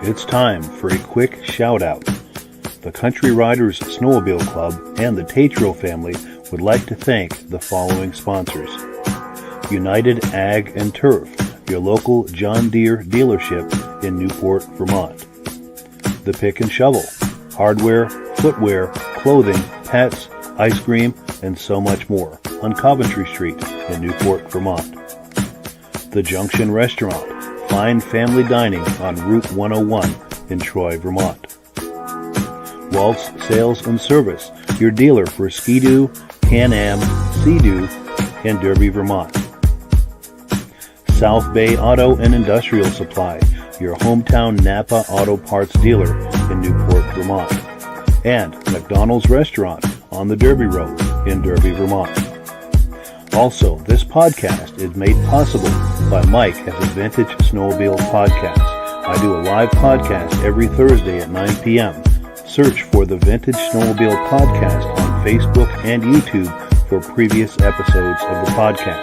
It's time for a quick shout out. The Country Riders Snowmobile Club and the Tetreault family would like to thank the following sponsors. United Ag and Turf, your local John Deere dealership in Newport, Vermont. The Pick and Shovel, hardware, footwear, clothing, pets, ice cream, and so much more on Coventry Street in Newport, Vermont. The Junction Restaurant, fine family dining on Route 101 in Troy, Vermont. Waltz Sales and Service, your dealer for Ski-Doo, Can-Am, Sea-Doo, and Derby, Vermont. South Bay Auto and Industrial Supply, your hometown Napa Auto Parts dealer in Newport, Vermont. And McDonald's Restaurant on the Derby Road in Derby, Vermont. Also, this podcast is made possible by Mike as a Vintage Snowmobile podcast. I do a live podcast every Thursday at 9 p.m. Search for the Vintage Snowmobile Podcast on Facebook and YouTube for previous episodes of the podcast.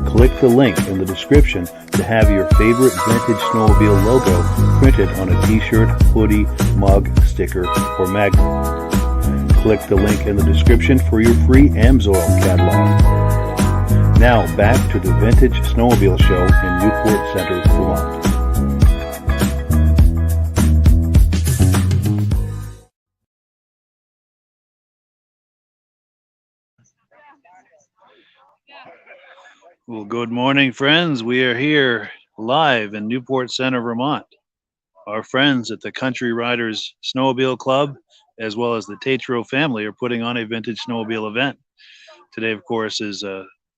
Click the link in the description to have your favorite Vintage Snowmobile logo printed on a t-shirt, hoodie, mug, sticker, or magnet. Click the link in the description for your free Amsoil catalog. Now back to the Vintage Snowmobile Show in Newport Center, Vermont. Well, good morning, friends. We are here live in Newport Center, Vermont. Our friends at the Country Riders Snowmobile Club, as well as the Tetreault family, are putting on a vintage snowmobile event. Today, of course, is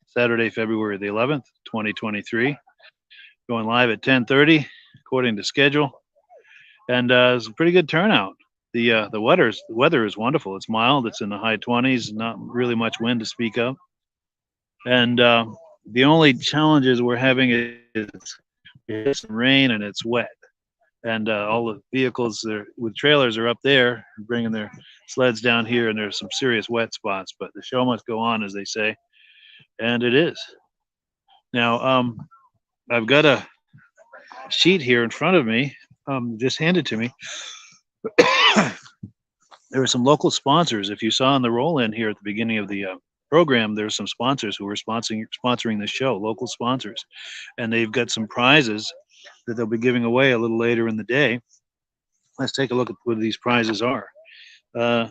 Saturday, February the 11th, 2023. Going live at 10:30, according to schedule. And it's a pretty good turnout. The weather is wonderful. It's mild. It's in the high 20s. Not really much wind to speak of. And the only challenges we're having is some rain and it's wet. And all the vehicles with trailers are up there bringing their sleds down here, and there's some serious wet spots, but the show must go on, as they say, and it is. Now, I've got a sheet here in front of me, just handed to me. There were some local sponsors. If you saw in the roll-in here at the beginning of the program, there's some sponsors who were sponsoring the show, local sponsors, and they've got some prizes that they'll be giving away a little later in the day. Let's take a look at what these prizes are.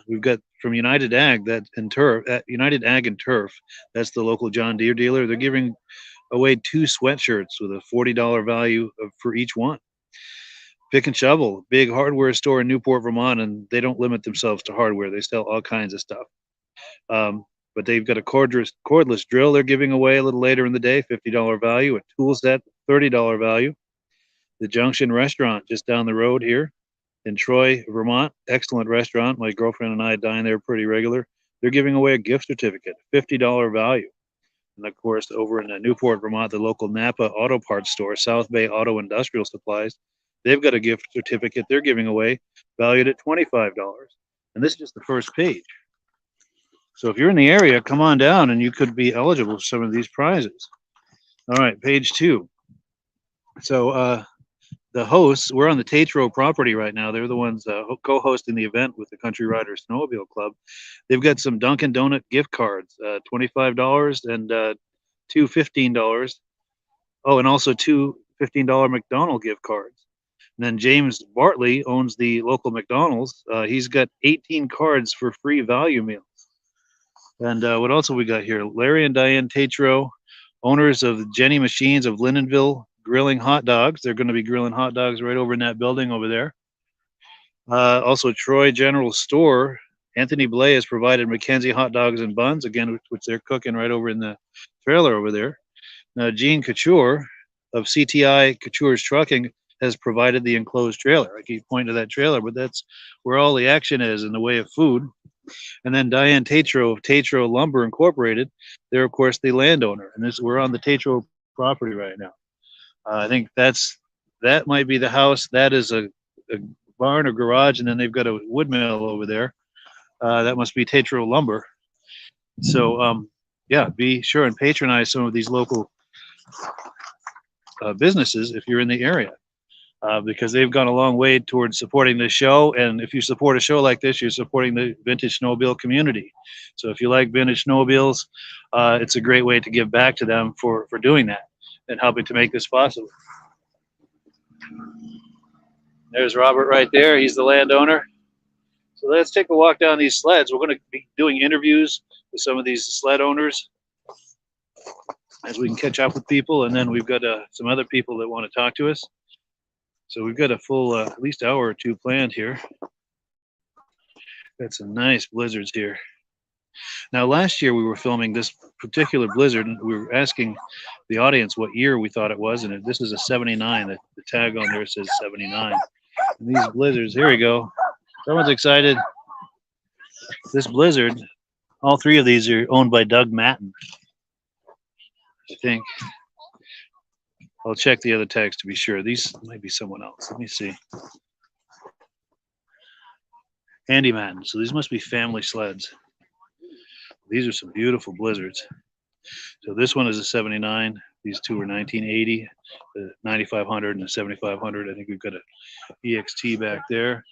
We've got from United Ag and Turf. That's the local John Deere dealer. They're giving away 2 sweatshirts with a $40 value for each one. Pick and Shovel, big hardware store in Newport, Vermont, and they don't limit themselves to hardware. They sell all kinds of stuff. But they've got a cordless drill they're giving away a little later in the day, $50 value. A tool set, $30 value. The Junction Restaurant just down the road here in Troy, Vermont. Excellent restaurant. My girlfriend and I dine there pretty regular. They're giving away a gift certificate, $50 value. And of course, over in Newport, Vermont, the local Napa Auto Parts store, South Bay Auto Industrial Supplies, they've got a gift certificate they're giving away valued at $25. And this is just the first page. So if you're in the area, come on down and you could be eligible for some of these prizes. All right, page 2. So the hosts, we're on the Tetreault property right now. They're the ones co-hosting the event with the Country Riders Snowmobile Club. They've got some Dunkin' Donut gift cards, $25 and 2 $15. Oh, and also 2 $15 McDonald's gift cards. And then James Bartley owns the local McDonald's. He's got 18 cards for free value meals. And what else have we got here? Larry and Diane Tetreault, owners of Jenny Machines of Lindenville, grilling hot dogs. They're going to be grilling hot dogs right over in that building over there. Also, Troy General Store. Anthony Blay has provided Mackenzie hot dogs and buns, again, which they're cooking right over in the trailer over there. Now, Gene Couture of CTI Couture's Trucking has provided the enclosed trailer. I keep pointing to that trailer, but that's where all the action is in the way of food. And then Diane Tetreault of Tetreault Lumber Incorporated. They're, of course, the landowner. And we're on the Tetreault property right now. I think that might be the house. That is a barn or garage, and then they've got a wood mill over there. That must be Tetreault Lumber. So, yeah, be sure and patronize some of these local businesses if you're in the area. because they've gone a long way towards supporting this show. And if you support a show like this, you're supporting the vintage snowmobile community. So if you like vintage snowmobiles, it's a great way to give back to them for doing that and helping to make this possible. There's Robert right there. He's the landowner. So let's take a walk down these sleds. We're going to be doing interviews with some of these sled owners as we can catch up with people. And then we've got some other people that want to talk to us. So we've got a full at least hour or two planned here. Got some nice blizzards here. Now, last year we were filming this particular blizzard, and we were asking the audience what year we thought it was, and this is a 79. The tag on there says 79. And these blizzards, here we go. Someone's excited. This blizzard, all three of these are owned by Doug Matten, I think. I'll check the other tags to be sure. These might be someone else. Let me see. Andy Matten. So these must be family sleds. These are some beautiful blizzards. So this one is a 79. These two are 1980, the 9500 and the 7500. I think we've got a EXT back there.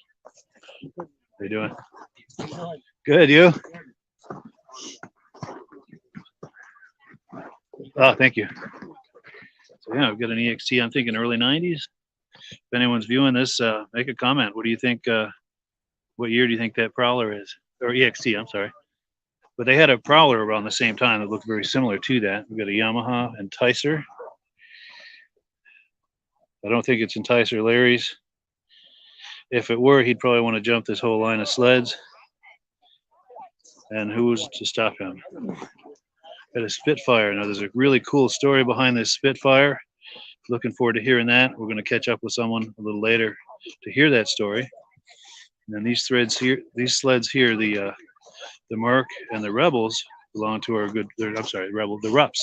How you doing? Good, you? Oh, thank you. So yeah, I've got an EXT. I'm thinking early 90s. If anyone's viewing this, make a comment. What do you think? What year do you think that Prowler is? Or EXT, I'm sorry. But they had a Prowler around the same time that looked very similar to that. We've got a Yamaha Enticer. I don't think it's Enticer Larry's. If it were, he'd probably want to jump this whole line of sleds. And who's to stop him? Got a Spitfire. Now, there's a really cool story behind this Spitfire. Looking forward to hearing that. We're going to catch up with someone a little later to hear that story. And then these sleds here, the Merc and the Rebels belong to our good. I'm sorry, the Rups.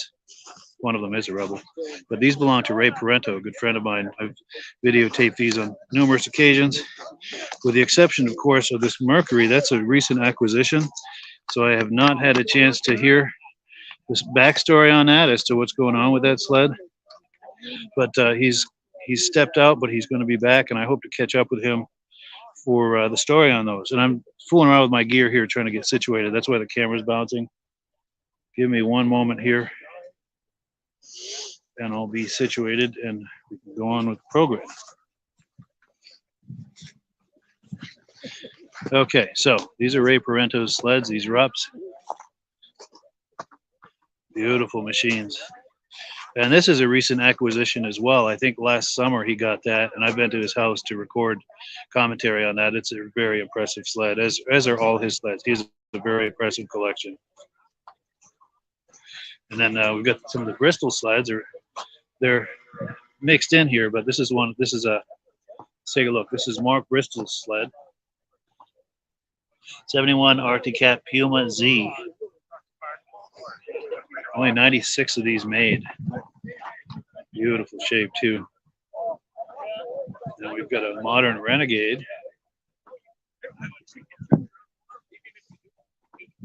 One of them is a Rebel, but these belong to Ray Parento, a good friend of mine. I've videotaped these on numerous occasions, with the exception, of course, of this Mercury. That's a recent acquisition, so I have not had a chance to hear this backstory on that as to what's going on with that sled. But he's stepped out, but he's going to be back, and I hope to catch up with him for the story on those. And I'm fooling around with my gear here, trying to get situated. That's why the camera's bouncing. Give me one moment here, and I'll be situated, and we can go on with the program. Okay, so these are Ray Parento's sleds, these Rups. Beautiful machines. And this is a recent acquisition as well. I think last summer he got that, and I've been to his house to record commentary on that. It's a very impressive sled, as are all his sleds. He has a very impressive collection. And then we've got some of the Bristol sleds. They're mixed in here, but this is one. This is a. Let's take a look. This is Mark Bristol's sled. 71 Arctic Cat Puma Z. Only 96 of these made. Beautiful shape too. Then we've got a modern Renegade.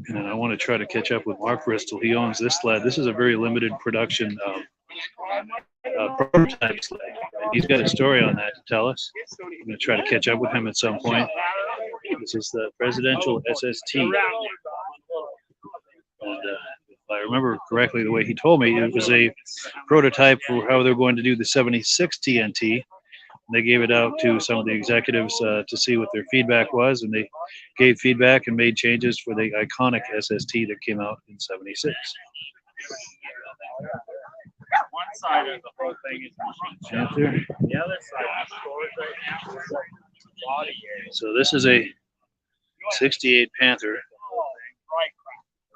And then I want to try to catch up with Mark Bristol. He owns this sled. This is a very limited production prototype sled. And he's got a story on that to tell us. I'm going to try to catch up with him at some point. This is the Presidential SST. And if I remember correctly, the way he told me, it was a prototype for how they're going to do the 76 TNT. They gave it out to some of the executives to see what their feedback was, and they gave feedback and made changes for the iconic SST that came out in 76. One side of the whole thing is machine. The other side is storage right now. Body area. So this is a 68 Panther.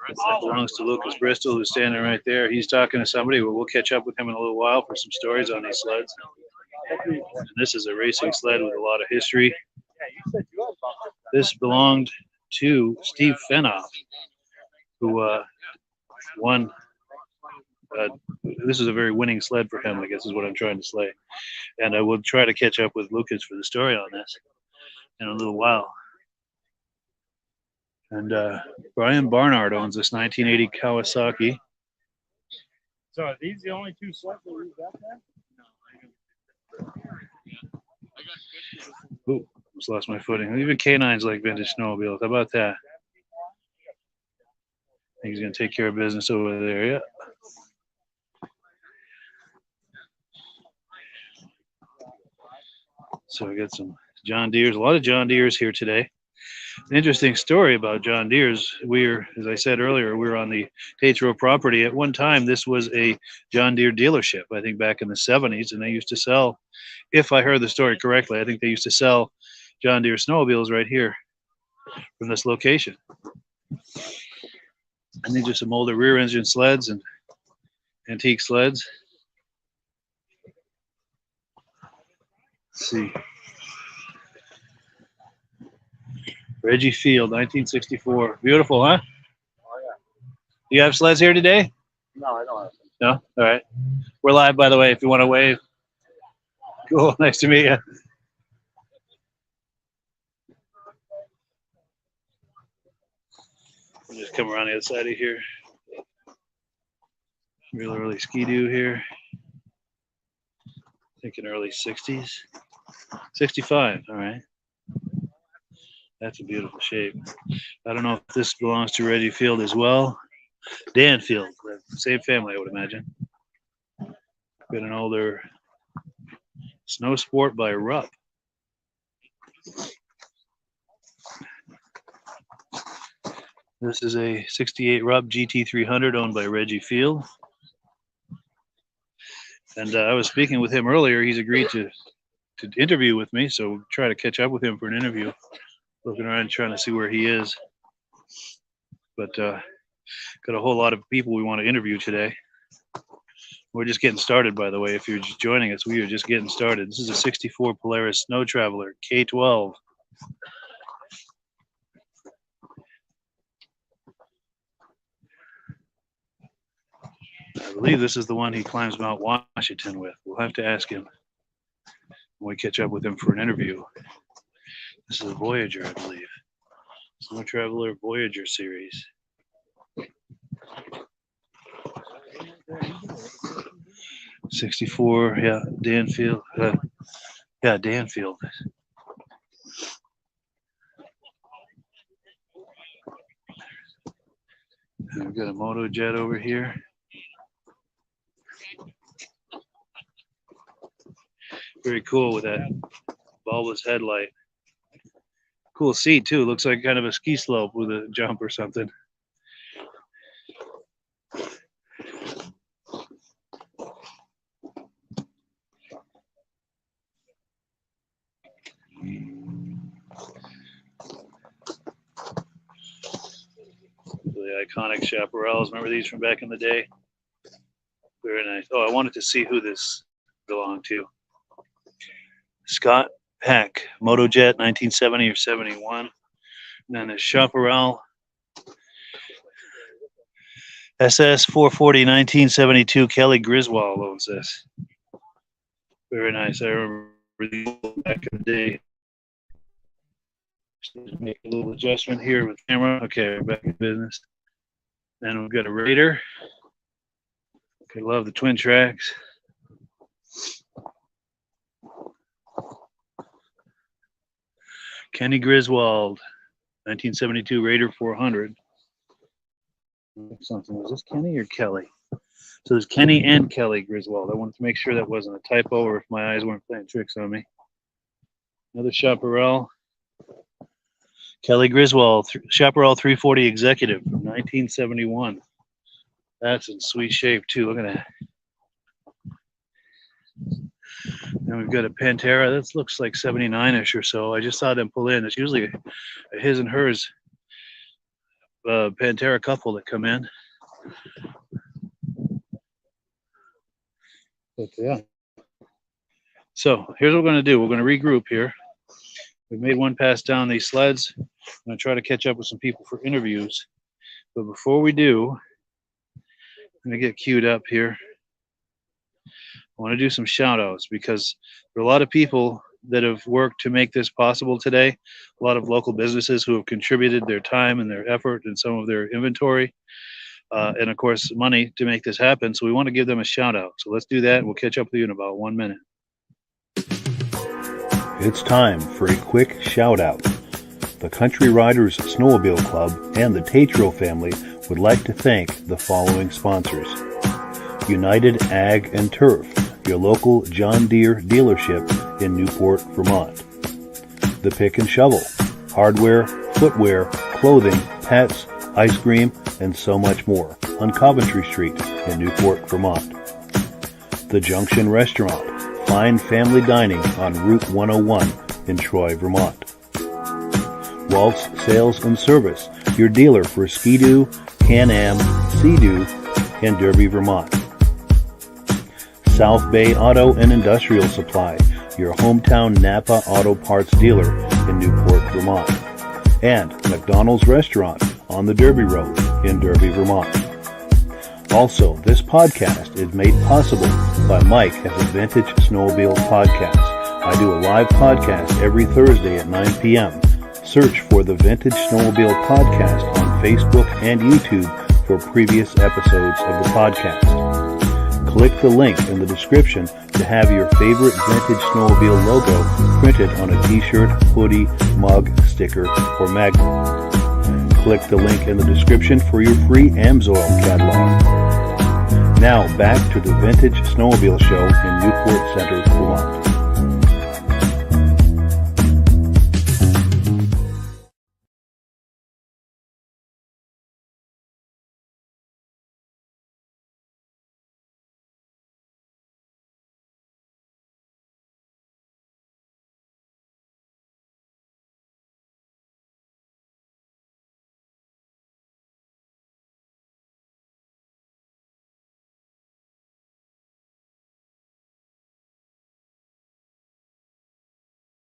That belongs to Lucas Bristol, who's standing right there. He's talking to somebody, but we'll catch up with him in a little while for some stories on these sleds. And this is a racing sled with a lot of history. This belonged to Steve Fenoff, who won. This is a very winning sled for him, I guess is what I'm trying to say. And I will try to catch up with Lucas for the story on this in a little while. And Brian Barnard owns this 1980 Kawasaki. So are these the only two sleds that we've got there? Ooh, almost lost my footing. Even canines like vintage snowmobiles. How about that? I think he's going to take care of business over there. Yeah. So we got some John Deeres. A lot of John Deeres here today. An interesting story about John Deere's. As I said earlier, we were on the Tetreault property. At one time, this was a John Deere dealership, I think back in the 70s, and they used to sell, if I heard the story correctly, I think they used to sell John Deere snowmobiles right here from this location. And these are some older rear engine sleds and antique sleds. Let's see. Reggie Field, 1964. Beautiful, huh? Oh, yeah. You have sleds here today? No, I don't have them. No? All right. We're live, by the way, if you want to wave. Cool. Nice to meet you. We'll just come around the other side of here. Real early Ski-Doo here. Thinking early 60s. 65, all right. That's a beautiful shape. I don't know if this belongs to Reggie Field as well. Dan Field, same family, I would imagine. Got an older Snow Sport by Rupp. This is a 68 Rupp GT300 owned by Reggie Field. And I was speaking with him earlier. He's agreed to interview with me, so we'll try to catch up with him for an interview. Looking around trying to see where he is. But got a whole lot of people we want to interview today. We're just getting started, by the way. If you're just joining us, we are just getting started. This is a 64 Polaris Snow Traveler K12. I believe this is the one he climbs Mount Washington with. We'll have to ask him when we catch up with him for an interview. This is a Voyager, I believe. Snow Traveler Voyager series. '64, yeah, Danfield. Danfield. And we've got a Moto Jet over here. Very cool with that bulbous headlight. Cool seat too. Looks like kind of a ski slope with a jump or something. The iconic chaparrals. Remember these from back in the day? Very nice. Oh, I wanted to see who this belonged to. Scott Peck, Motojet, 1970 or 71. And then a Chaparral SS 440, 1972. Kelly Griswold owns this. Very nice. I remember these back in the day. Just make a little adjustment here with camera. Okay, we're back in business. Then we've got a Raider. Okay, love the twin tracks. Kenny Griswold, 1972 Raider 400. Something. Was this Kenny or Kelly? So there's Kenny and Kelly Griswold. I wanted to make sure that wasn't a typo or if my eyes weren't playing tricks on me. Another Chaparral. Kelly Griswold, Chaparral 340 Executive from 1971. That's in sweet shape too. Look at that. And we've got a Pantera. This looks like 79-ish or so. I just saw them pull in. It's usually a his and hers Pantera couple that come in. But yeah. So here's what we're going to do. We're going to regroup here. We've made one pass down these sleds. I'm going to try to catch up with some people for interviews. But before we do, I'm going to get queued up here. I want to do some shout outs because there are a lot of people that have worked to make this possible today. A lot of local businesses who have contributed their time and their effort and some of their inventory. And of course, money to make this happen. So we want to give them a shout out. So let's do that. We'll catch up with you in about 1 minute. It's time for a quick shout out. The Country Riders Snowmobile Club and the Tetreault family would like to thank the following sponsors. United Ag and Turf, your local John Deere dealership in Newport, Vermont. The Pick and Shovel, hardware, footwear, clothing, pets, ice cream, and so much more on Coventry Street in Newport, Vermont. The Junction Restaurant, fine family dining on Route 101 in Troy, Vermont. Waltz Sales and Service, your dealer for Ski-Doo, Can-Am, Sea-Doo, and Derby, Vermont. South Bay Auto and Industrial Supply, your hometown Napa Auto Parts dealer in Newport, Vermont. And McDonald's Restaurant on the Derby Road in Derby, Vermont. Also, this podcast is made possible by Mike at the Vintage Snowmobile Podcast. I do a live podcast every Thursday at 9 p.m. Search for the Vintage Snowmobile Podcast on Facebook and YouTube for previous episodes of the podcast. Click the link in the description to have your favorite Vintage Snowmobile logo printed on a t-shirt, hoodie, mug, sticker, or magnet. Click the link in the description for your free Amsoil catalog. Now back to the Vintage Snowmobile Show in Newport Center, Vermont.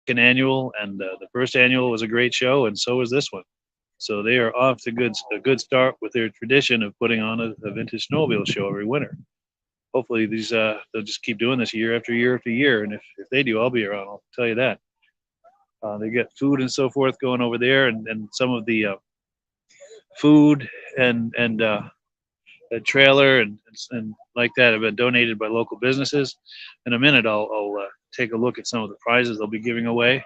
Annual, and the first annual was a great show, and so was this one. So they are off to a good start with their tradition of putting on a vintage snowmobile show every winter. Hopefully they'll just keep doing this year after year after year, and if they do, I'll be around. I'll tell you that. They get food and so forth going over there, and some of the food and the trailer and like that have been donated by local businesses. In a minute, I'll take a look at some of the prizes they'll be giving away.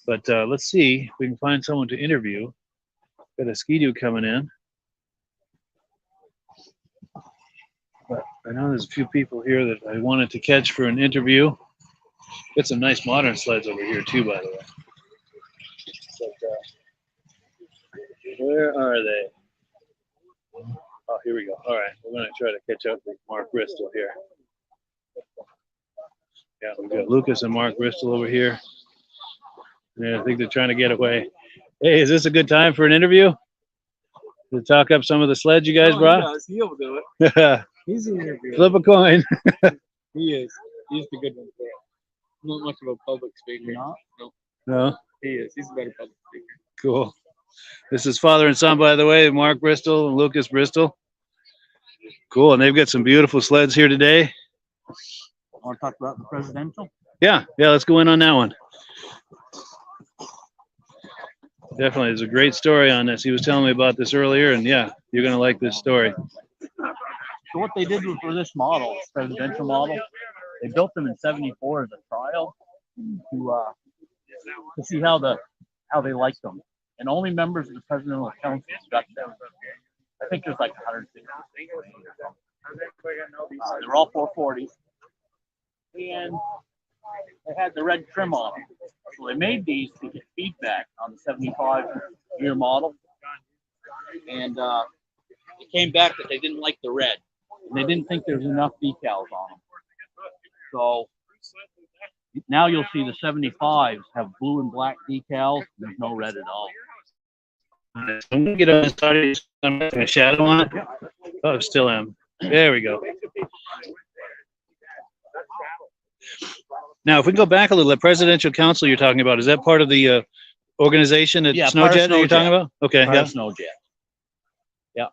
But let's see if we can find someone to interview. Got a Ski-Doo coming in. But I know there's a few people here that I wanted to catch for an interview. Got some nice modern sleds over here too, by the way. But, where are they? Oh, here we go. All right, we're going to try to catch up with Mark Bristol here. Yeah, we've got Lucas and Mark Bristol over here. Yeah, I think they're trying to get away. Hey, is this a good time for an interview? To talk up some of the sleds you guys brought? He'll do it. He's an interviewer. Flip a coin. He is. He's the good one for it. Not much of a public speaker. No. No? He is. He's a better public speaker. Cool. This is father and son, by the way, Mark Bristol and Lucas Bristol. Cool, and they've got some beautiful sleds here today. Want to talk about the presidential? Yeah, let's go in on that one. Definitely, there's a great story on this. He was telling me about this earlier, and yeah, you're going to like this story. So what they did for this model, this presidential model, they built them in '74 as a trial to see how they liked them, and only members of the presidential council got them. I think there's like 160. They were all 440s, and they had the red trim on them. So they made these to get feedback on the 75 year model, and it came back that they didn't like the red. And they didn't think there was enough decals on them. So now you'll see the 75s have blue and black decals. There's no red at all. I'm going to get on this side. I'm going to shadow on it. Oh, still am. There we go. Now, if we go back a little, the Presidential Council you're talking about, is that part of the organization at Snowjet that you're talking about? Okay, yeah. Snowjet. Yeah.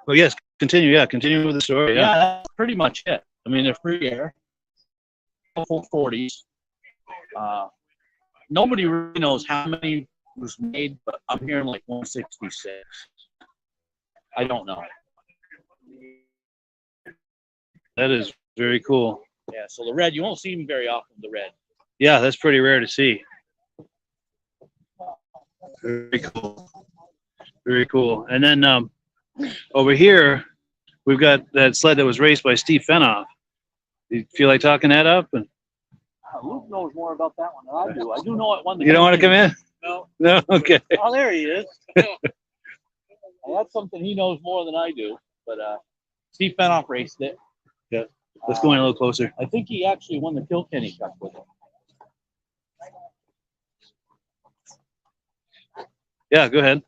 Well, yes, continue. Yeah, continue with the story. Yeah, that's pretty much it. I mean, they're free air, full 40s. Nobody really knows how many was made, but I'm hearing like 166. I don't know. That is very cool. Yeah, so the red, you won't see them very often, the red. Yeah, that's pretty rare to see. Very cool. Very cool. And then over here, we've got that sled that was raced by Steve Fenoff. You feel like talking that up? And Luke knows more about that one than I do. I do know it won the. you don't want to come in? No. No? Okay. Oh, there he is. That's something he knows more than I do. But Steve Fenoff raced it. Yeah. Let's go in a little closer. I think he actually won the Kilkenny Cup with it. Yeah, go ahead.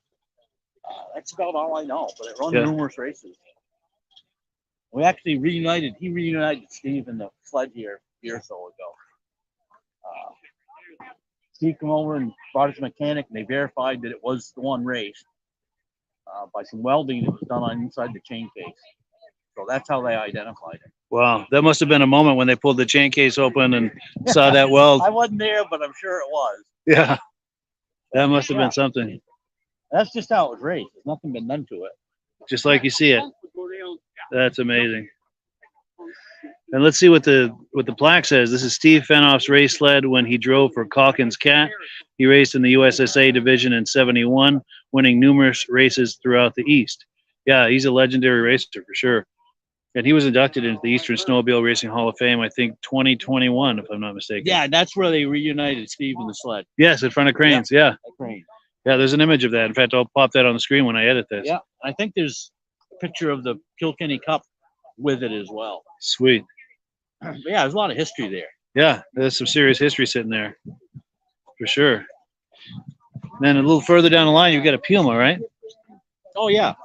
That's about all I know. But it run Yeah. numerous races. We actually reunited. He reunited Steve in the sled here a year or so ago. Steve came over and brought his mechanic, and they verified that it was the one race by some welding that was done on inside the chain case. So that's how they identified it. Wow, that must have been a moment when they pulled the chain case open and saw that weld. I wasn't there, but I'm sure it was. Yeah, that must have been something. That's just how it was raced. There's nothing been done to it. Just like you see it. That's amazing. And let's see what the plaque says. This is Steve Fenoff's race sled when he drove for Calkins Cat. He raced in the USSA division in '71, winning numerous races throughout the East. Yeah, he's a legendary racer for sure. And he was inducted into the Eastern Snowmobile Racing Hall of Fame, I think 2021, if I'm not mistaken. Yeah, that's where they reunited Steve and the sled. Yes, in front of Cranes. Yeah. Crane. Yeah, there's an image of that. In fact, I'll pop that on the screen when I edit this. Yeah, I think there's a picture of the Kilkenny Cup with it as well. Sweet. But yeah, there's a lot of history there. Yeah, there's some serious history sitting there. For sure. Then a little further down the line, you've got a Puma, right? Oh, yeah.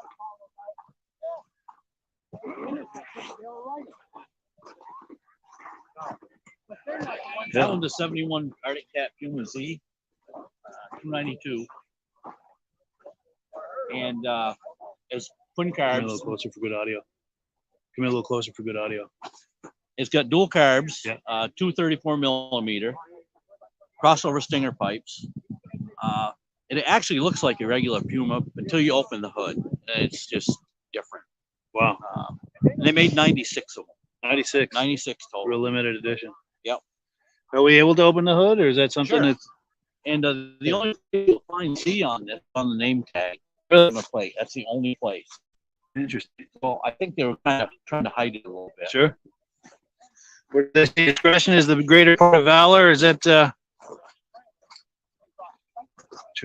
That one's a 71 Arctic Cat Puma Z, 292. And it's twin Come in a carbs. little closer for good audio. Come in a little closer for good audio. It's got dual carbs, Yeah. 234 millimeter, crossover stinger pipes. It actually looks like a regular Puma until you open the hood. And it's just different. Wow. And they made 96 of them. 96. 96 total. Real limited edition. Yep. Are we able to open the hood, or is that something Sure. that's And the only thing you'll find C on this, on the name tag, on the plate. That's the only place. interesting? So I think they were kind of trying to hide it a little bit. Sure. Where the expression is the greater part of valor. Is that try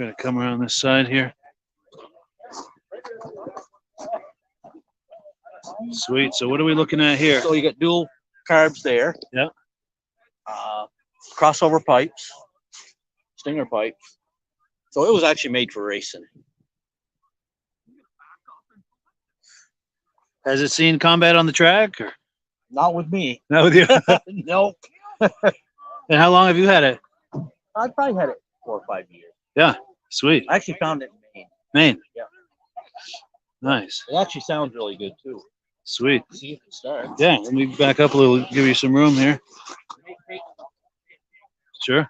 to come around this side here. Sweet. So what are we looking at here? So you got dual carbs there. Yeah. Crossover pipes, stinger pipes. So it was actually made for racing. Has it seen combat on the track? Or? Not with me. Not with you. No. And how long have you had it? I probably had it 4 or 5 years. Yeah. Sweet. I actually found it in Maine. Maine. Yeah. Nice. It actually sounds really good too. Sweet. See if it starts. Yeah. Let me back up a little, give you some room here. Sure.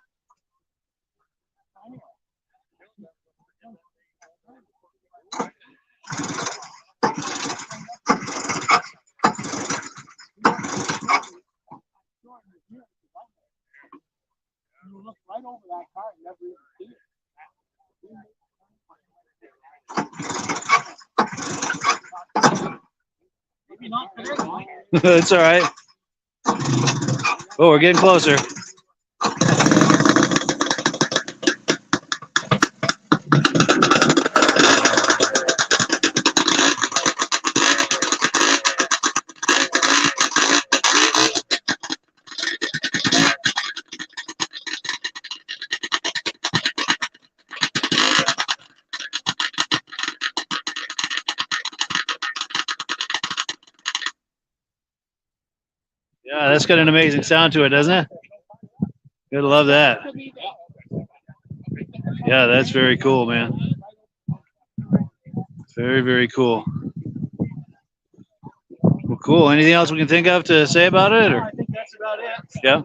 You look right over that car and never even see it. Maybe not today. It's all right. Oh, we're getting closer. Yeah, that's got an amazing sound to it, doesn't it? Gotta love that. Yeah, that's very cool, man. Very, very cool. Well, cool. Anything else we can think of to say about it? Or? I think that's about it. Yeah.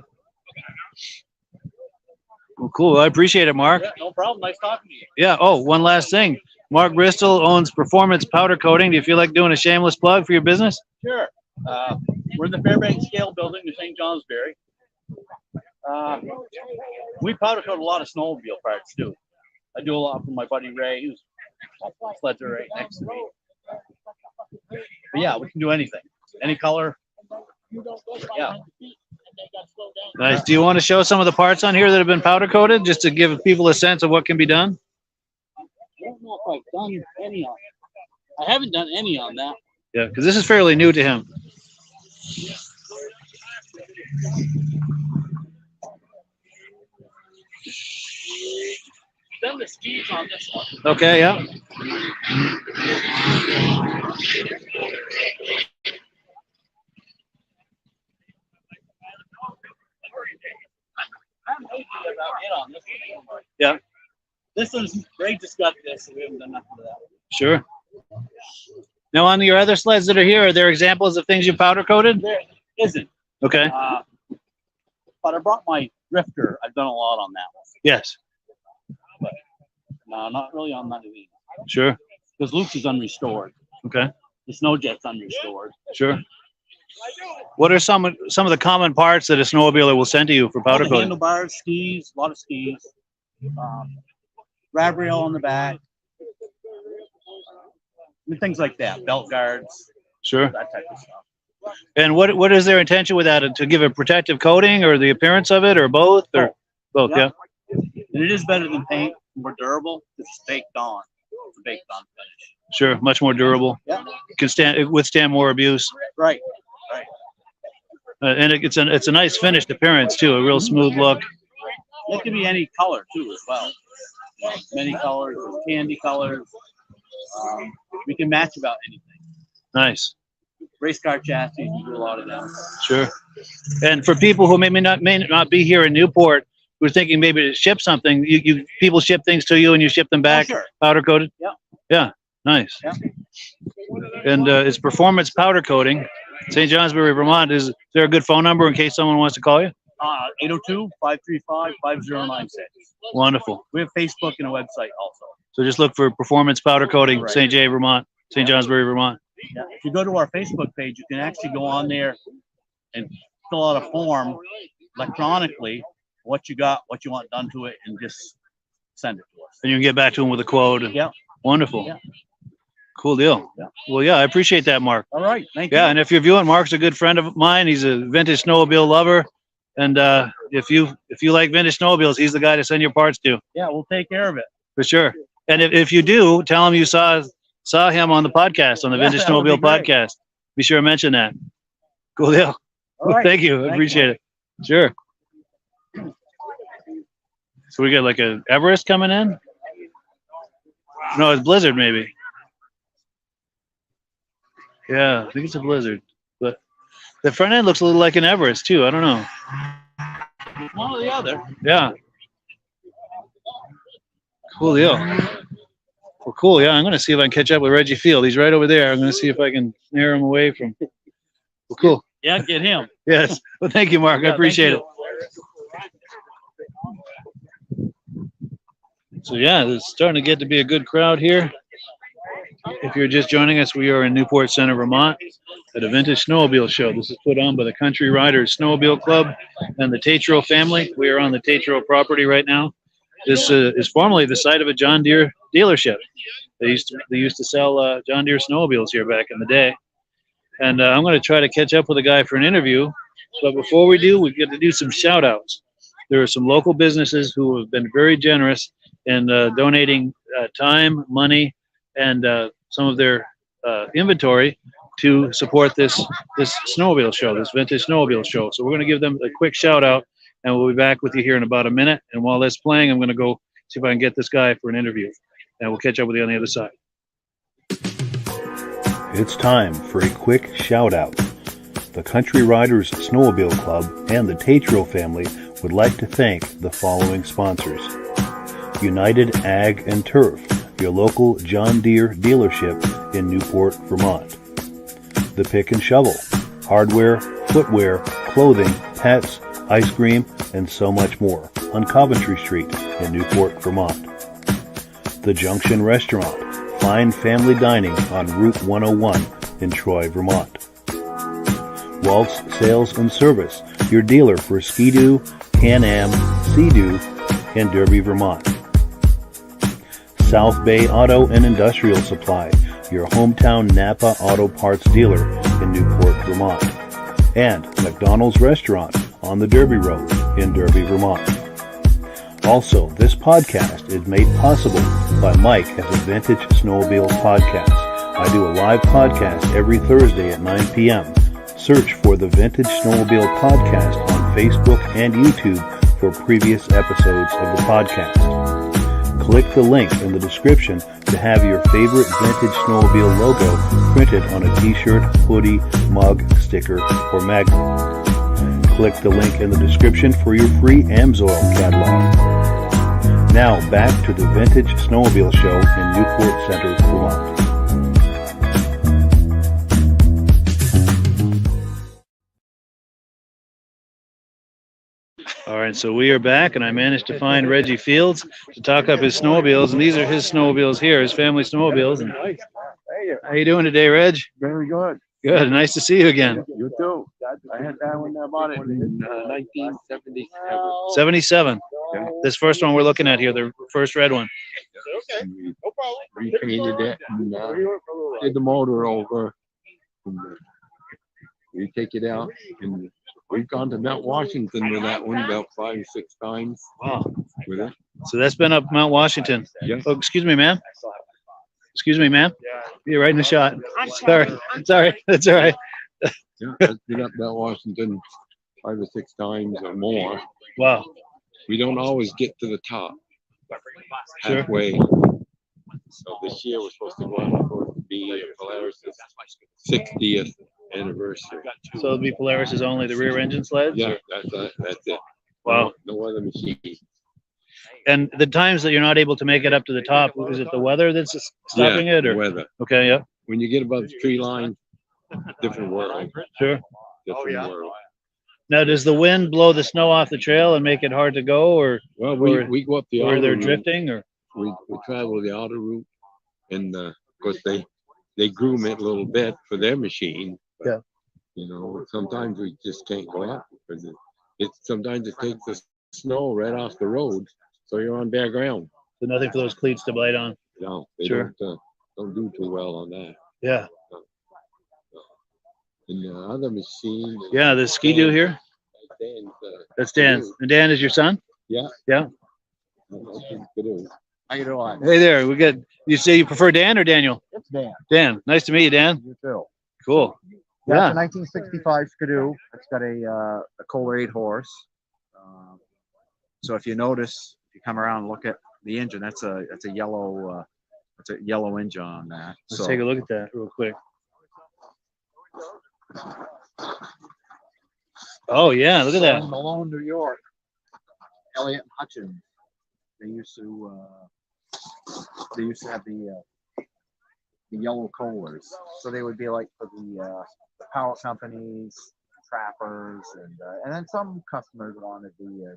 Well, cool. I appreciate it, Mark. Yeah, no problem. Nice talking to you. Yeah. Oh, one last thing. Mark Bristol owns Performance Powder Coating. Do you feel like doing a shameless plug for your business? Sure. We're in the Fairbanks Scale Building in St. Johnsbury. We powder coat a lot of snowmobile parts too. I do a lot for my buddy Ray, who's sleds are right next to me. But yeah, we can do anything, any color. Yeah. Nice. Do you want to show some of the parts on here that have been powder coated, just to give people a sense of what can be done? I don't know if I've done any on it. I haven't done any on that. Yeah, because this is fairly new to him. Done the skis on this one. Okay, yeah. I'm maybe about it on this one. Yeah. This one's Ray just got this, so we haven't done nothing to that. Sure. Now, on your other sleds that are here, are there examples of things you powder coated? There isn't. Okay. But I brought my drifter. I've done a lot on that one. Yes. But no, not really on none of these. Sure. Because Luke's is unrestored. Okay. The snow jet's unrestored. Sure. What are some of the common parts that a snowmobiler will send to you for powder All the coating? handlebars, skis, a lot of skis. Grab rail on the back. And things like that. Belt guards. Sure. That type of stuff. And what is their intention with that? To give a protective coating, or the appearance of it, or both? Or both, yeah. And it is better than paint, more durable. It's baked on. It's a baked on finish. Sure, much more durable. Yeah. Can withstand more abuse. Right. And it's a nice finished appearance too, a real smooth look. It can be any color too, as well. Many colors, candy colors. We can match about anything. Nice. Race car chassis, we do a lot of them. Sure. And for people who may not be here in Newport, who are thinking maybe to ship something, you people ship things to you and you ship them back, sure. powder coated. Yeah. Yeah. Nice. Yeah. And it's performance powder coating. St. Johnsbury, Vermont. Is there a good phone number in case someone wants to call you? 802-535-5096. Wonderful. We have Facebook and a website also. So just look for performance powder coating, Right. St. J, Vermont, St. Johnsbury, Vermont. Yeah. If you go to our Facebook page, you can actually go on there and fill out a form electronically, what you got, what you want done to it, and just send it to us. And you can get back to them with a quote. Yeah. Wonderful. Yeah. Cool deal. Yeah. Well, yeah, I appreciate that, Mark. All right. Thank you. Yeah, and if you're viewing, Mark's a good friend of mine. He's a vintage snowmobile lover. And if you like vintage snowmobiles, he's the guy to send your parts to. Yeah, we'll take care of it. For sure. And if you do, tell him you saw him on the podcast, on the Yeah, Vintage that would be Snowmobile great. podcast. Be sure to mention that. Cool deal. All Well, right. thank you. I Thanks, appreciate it. Sure. So we got like a Everest coming in? No, it's Blizzard maybe. Yeah, I think it's a Blizzard. But the front end looks a little like an Everest too. I don't know. One or the other. Yeah. Cool deal. Well, cool. Yeah, I'm going to see if I can catch up with Reggie Field. He's right over there. I'm going to see if I can snare him away from. Well, cool. Yeah, get him. Yes. Well, thank you, Mark. I Yeah, appreciate thank it. So, yeah, it's starting to get to be a good crowd here. If you're just joining us, we are in Newport Center, Vermont, at a Vintage Snowmobile Show. This is put on by the Country Riders Snowmobile Club and the Tetreault family. We are on the Tetreault property right now. This is formerly the site of a John Deere dealership. They used to sell John Deere snowmobiles here back in the day. And I'm going to try to catch up with a guy for an interview. But before we do, we get to do some shout outs. There are some local businesses who have been very generous in donating time, money, and some of their inventory to support this snowmobile show, this Vintage Snowmobile Show. So we're going to give them a quick shout out, and we'll be back with you here in about a minute. And while that's playing, I'm going to go see if I can get this guy for an interview, and we'll catch up with you on the other side. It's time for a quick shout out. The Country Riders Snowmobile Club and the Tetreault family would like to thank the following sponsors: United Ag and Turf, your local John Deere dealership in Newport, Vermont. The Pick and Shovel, hardware, footwear, clothing, pets, ice cream, and so much more on Coventry Street in Newport, Vermont. The Junction Restaurant, fine family dining on Route 101 in Troy, Vermont. Waltz Sales and Service, your dealer for Ski-Doo, Can-Am, Sea-Doo in Derby, Vermont. South Bay Auto and Industrial Supply, your hometown Napa Auto Parts dealer in Newport, Vermont. And McDonald's Restaurant on the Derby Road in Derby, Vermont. Also, this podcast is made possible by Mike at the Vintage Snowmobile Podcast. I do a live podcast every Thursday at 9 p.m. Search for the Vintage Snowmobile Podcast on Facebook and YouTube for previous episodes of the podcast. Click the link in the description to have your favorite Vintage Snowmobile logo printed on a t-shirt, hoodie, mug, sticker, or magnet. Click the link in the description for your free Amsoil catalog. Now back to the Vintage Snowmobile Show in Newport Center, Vermont. All right, so we are back, and I managed to find Reggie Fields to talk up his snowmobiles, and these are his snowmobiles here, his family snowmobiles. And how you doing today, Reg? Very good. Good. Nice to see you again. You too. I had that when I bought it in 1977. 77. Yeah. This first one we're looking at here, the first red one. We repainted it and did the motor over. And, we take it out, and we've gone to Mount Washington with that one about 5 or 6 times. Wow. With it. So that's been up Mount Washington. Yes. Oh, excuse me, ma'am. Excuse me, ma'am. You're right in the shot. Sorry. That's all right. Yeah, that's been up Mount Washington 5 or 6 times or more. Wow. We don't always get to the top. Sure. Halfway. So this year we're supposed to go out for the Polaris' 60th anniversary. So it'll be Polaris is only the rear engine sleds? Yeah, or- that's it. Wow. No other machine. And the times that you're not able to make it up to the top, is it the weather that's stopping it? Or weather. Okay, yeah, When you get above the tree line, different world. sure. Different world. Now, does the wind blow the snow off the trail and make it hard to go, or Well, Or- we go up the or outer they're route. drifting, or We travel the outer route, and of course they groom it a little bit for their machine. But, Yeah. You know, sometimes we just can't go up because sometimes it takes the snow right off the road, so you're on bare ground. so nothing for those cleats to bite on? No, they Sure. don't do too well on that. Yeah, And the other machine. is yeah. The Ski-Doo here. Dan's, That's Dan. And Dan is your son? yeah. Yeah. Skidoo. How you doing? Hey there. We got. You say you prefer Dan or Daniel? It's Dan. Dan. Nice to meet you, Dan. You too. Cool. Yeah, Yeah. it's a 1965 Skidoo. It's got a Kohler 8 horse. So if you notice, if you come around and look at the engine, that's a yellow engine on that. Let's take a look at that real quick. Oh yeah, look at that. In Malone, New York. Elliott and Hutchins. They used to have the yellow Kohlers. So they would be like for the power companies, trappers, and then some customers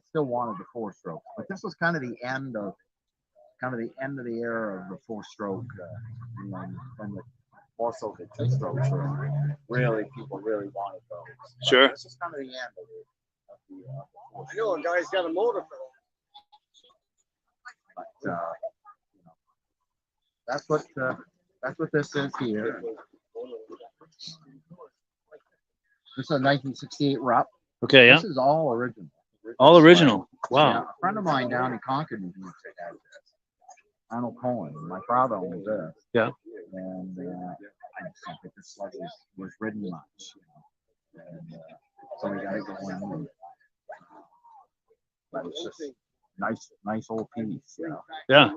still wanted the 4-stroke. But this was kind of the end of the era of the 4-stroke, and more so the 2-strokes. People really wanted those. Sure. This is kind of the end of the 4-stroke. I know a guy's got a motor for But that's what this is here. This is a 1968 Rupp. Okay, yeah. This is all original. All original. Yeah, Wow. a friend of mine down in Concord had this. Arnold Cohen. My father owned this. Yeah. And I just don't think this sled was ridden much. And so we got it going. But it's just nice old piece. Yeah.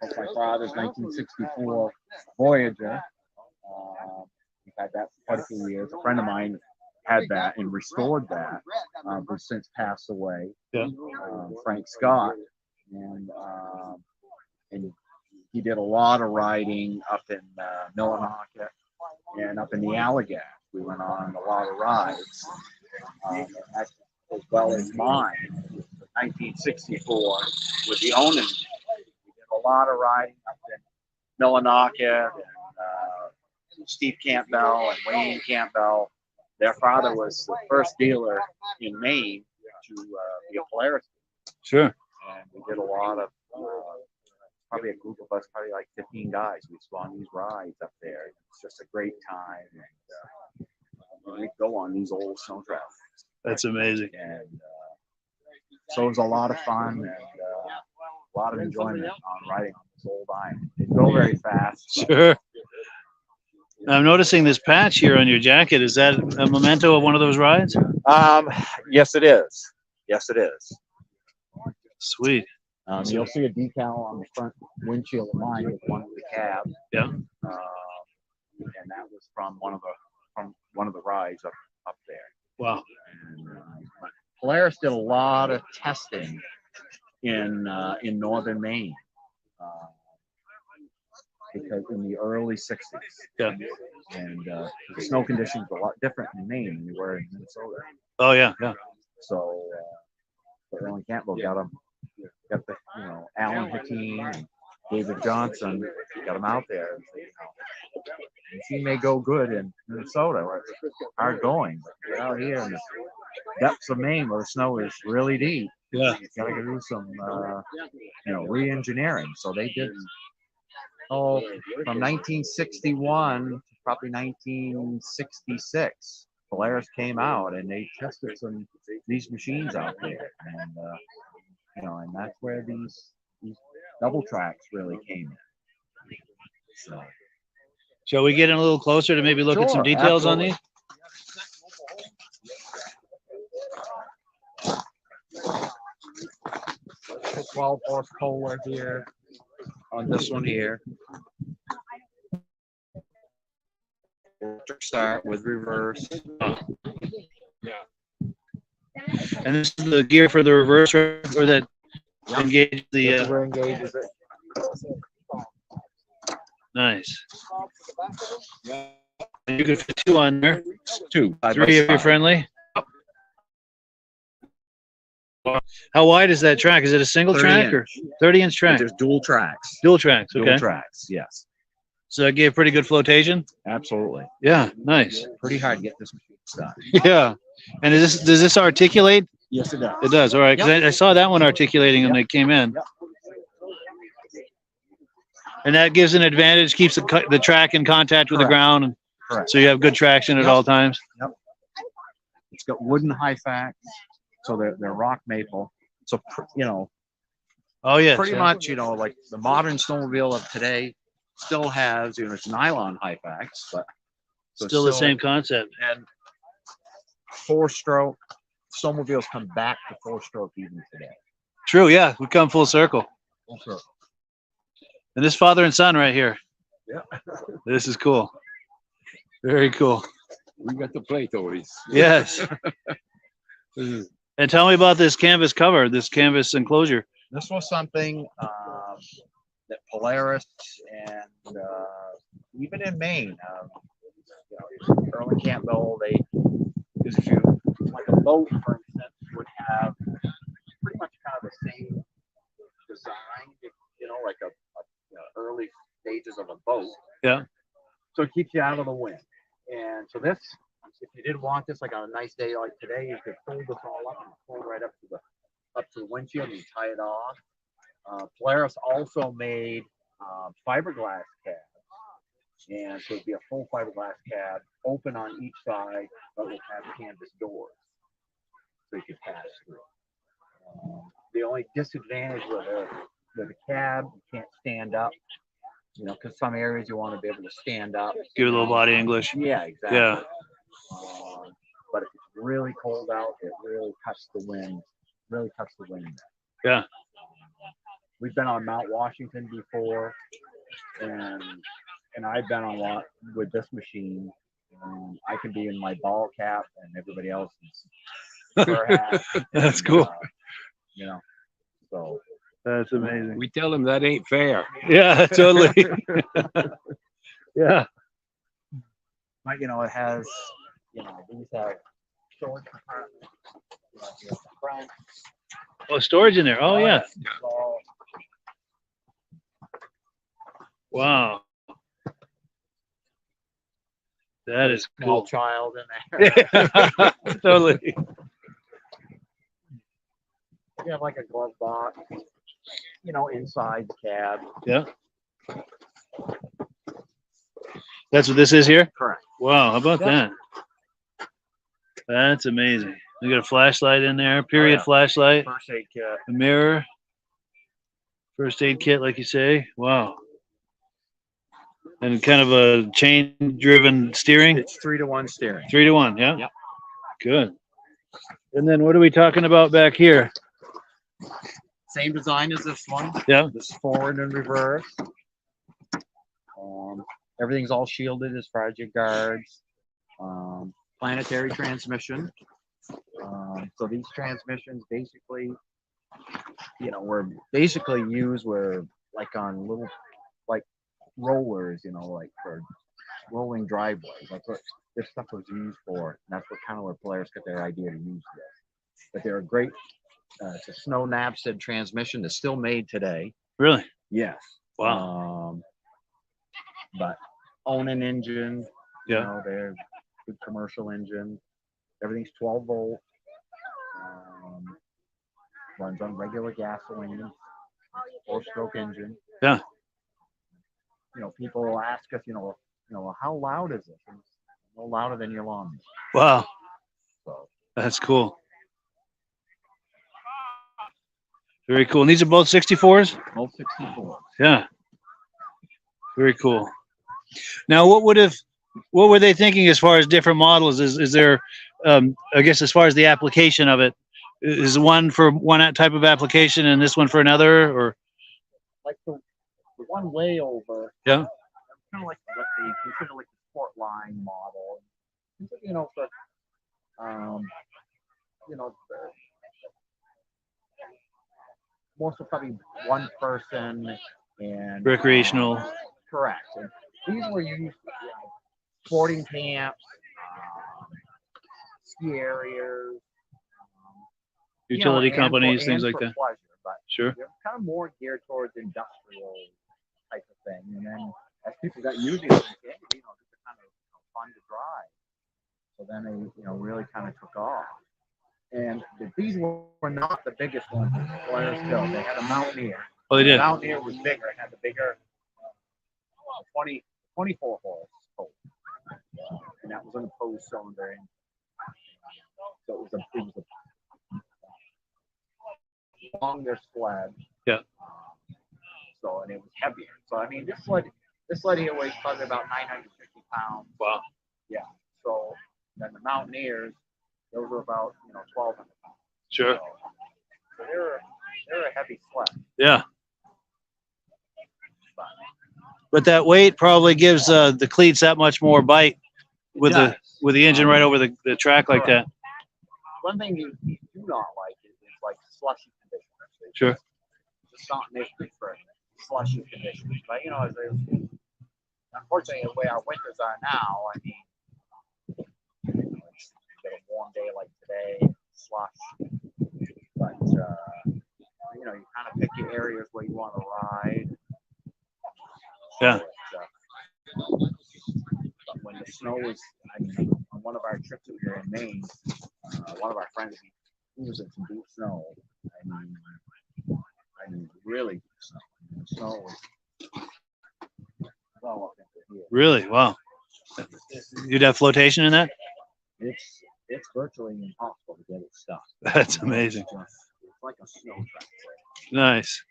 My father's 1964 Voyager. We've had that for quite a few years. A friend of mine had that and restored that, who's since passed away. Yeah. Frank Scott, and he did a lot of riding up in Millinocket and up in the Allegheny. We went on a lot of rides, as well as mine, 1964 with the Onan. We did a lot of riding up in Millinocket and Steve Campbell and Wayne Campbell. Their father was the first dealer in Maine to be a Polaris. Sure. And we did a lot of, probably a group of us, probably like 15 guys. We spawned these rides up there. It's just a great time. And we go on these old snow trails. That's amazing. And so it was a lot of fun and a lot of enjoyment on riding on this old iron. It go very fast. Sure. I'm noticing this patch here on your jacket. Is that a memento of one of those rides? Yes, it is. Yes, it is. Sweet. You'll see a decal on the front windshield of mine with one of the cab. Yeah. And that was from one of the rides up there. Wow. And, Polaris did a lot of testing in northern Maine. Because in the early 60s. Yeah. And the snow conditions were a lot different in Maine than they were in Minnesota. Oh yeah, yeah. So Erling Campbell got the Alan Hakeem and David Johnson, got them out there. And, the machine may go good in Minnesota where it's hard going, but get out here in the depths of Maine where the snow is really deep. Yeah. You gotta go do some re-engineering. So they did from 1961 to probably 1966, Polaris came out and they tested these machines out there, and and that's where these double tracks really came in. So, shall we get in a little closer to maybe look at some Sure, details absolutely. on these? 12 horse Kohler here on this one here. Electric start with reverse. And this is the gear for the reverse, or that engage the. Where engages it. Nice. And you can fit two on there. Two. Three if you're friendly. How wide is that track? Is it a single 30 track or 30-inch track? There's dual tracks. Dual tracks. Okay. Dual tracks. Yes. So that gave pretty good flotation. Absolutely. Yeah. Nice. Pretty hard to get this machine started. Yeah. And does this articulate? Yes, it does. It does. All right. Because I saw that one articulating when they came in. Yep. And that gives an advantage, keeps the track in contact with the Correct. ground, and Correct. so you have good traction at all times. Yep. It's got wooden high facts, so they're rock maple. So Oh yes. pretty yeah. much like the modern snowmobile of today still has it's nylon high facts, but so Still the same concept. And 4-stroke snowmobiles come back to 4-stroke even today. True. Yeah. We come full circle. Full circle. And this father and son right here. Yeah. This is cool. Very cool. We got the plate always. Yes. And tell me about this canvas cover, this canvas enclosure. This was something that Polaris and even in Maine, Erling Campbell, because if you like a boat, for instance, would have pretty much kind of the same design, like a early stages of a boat. Yeah. So it keeps you out of the wind. And so this, if you did want this, like on a nice day like today, you could fold this all up and fold right up to the windshield and you tie it off. Polaris also made fiberglass cabs, and so it'd be a full fiberglass cab, open on each side, but would have canvas doors, so you could pass through. The only disadvantage with the cab, you can't stand up, because some areas you want to be able to stand up. Give it a little body English. Yeah, exactly. Yeah. But if it's really cold out, it really cuts the wind. Yeah. We've been on Mount Washington before, and I've been on one with this machine. I can be in my ball cap, and everybody else is fur hat. That's cool. So That's amazing. We tell them that ain't fair. Yeah, totally. Yeah. but it has, these have storage compartments. Here's the front. Oh, storage in there. Oh, yeah. So, Wow. That is small cool. child in there. Yeah, totally. You have like a glove box, you know, inside the cab. Yeah. That's what this is here? Correct. Wow, how about Yep. that? That's amazing. You got a flashlight in there, period yeah. flashlight, First aid kit. a mirror, first aid kit, like you say. Wow. And kind of a chain driven steering. It's 3-to-1 steering. 3-to-1, yeah? Yep. Good. And then what are we talking about back here? Same design as this one. Yeah. This is forward and reverse. Everything's all shielded as far as your guards. Planetary transmission. So these transmissions basically, you know, were basically used were like on little like rollers, you know, like for rolling driveways. That's what this stuff was used for. And that's what kind of where players got their idea to use this. But they're a great. It's a Snow Knapsack transmission that's still made today. Really? Yes. Wow. But own an engine. Yeah. You know, they're good commercial engine. Everything's 12 volt. Runs on regular gasoline. 4-stroke engine. Yeah. You know, people will ask us, you know, how loud is this? And it's no louder than your lawn. Wow. So That's cool. Very cool. And these are both 64s? both 64. Yeah. Very cool. Now, what were they thinking as far as different models? Is there, I guess, as far as the application of it, is one for one type of application and this one for another, or? Like the one way over. Yeah. Kind of like what they consider like the sport line model. You know, for you know, more so probably one person and Recreational. Correct. And these were used, you know, sporting camps, ski areas, Utility you know, companies, things and like for that. Pleasure, but Sure. they're kind of more geared towards industrial type of thing. And then as people got using it, you know, these are kind of, you know, fun to drive. So then they, you know, really kind of took off. And these were not the biggest ones that Polaris built. They had a Mountaineer. Oh, they The did. Mountaineer was bigger. It had the bigger 24 horse pole. And that was an opposed cylinder. And so it was a longer sled. Yeah. So, and it was heavier. So, I mean, this sled here weighs probably about 950 pounds. Wow. Yeah. So then the Mountaineers, those were about, you know, 1,200 pounds. Sure. So they're a heavy sled. Yeah. But that weight probably gives the cleats that much more bite with the engine right over the track like that. One thing you do not like is like slushy conditions. Sure. It's not made for slushy conditions. But, you know, unfortunately, the way our winters are now, I mean, you know, it's get a warm day like today, slush. But, you know, you kind of pick your areas where you want to ride. Yeah. But when the snow was, I mean, on one of our trips we were in Maine, one of our friends, he was in some deep snow. I mean, really deep snow. The snow was well up into here. Really? Wow. You'd have flotation in that? It's virtually impossible to get it stuck. That's amazing. It's like a snow track. Nice.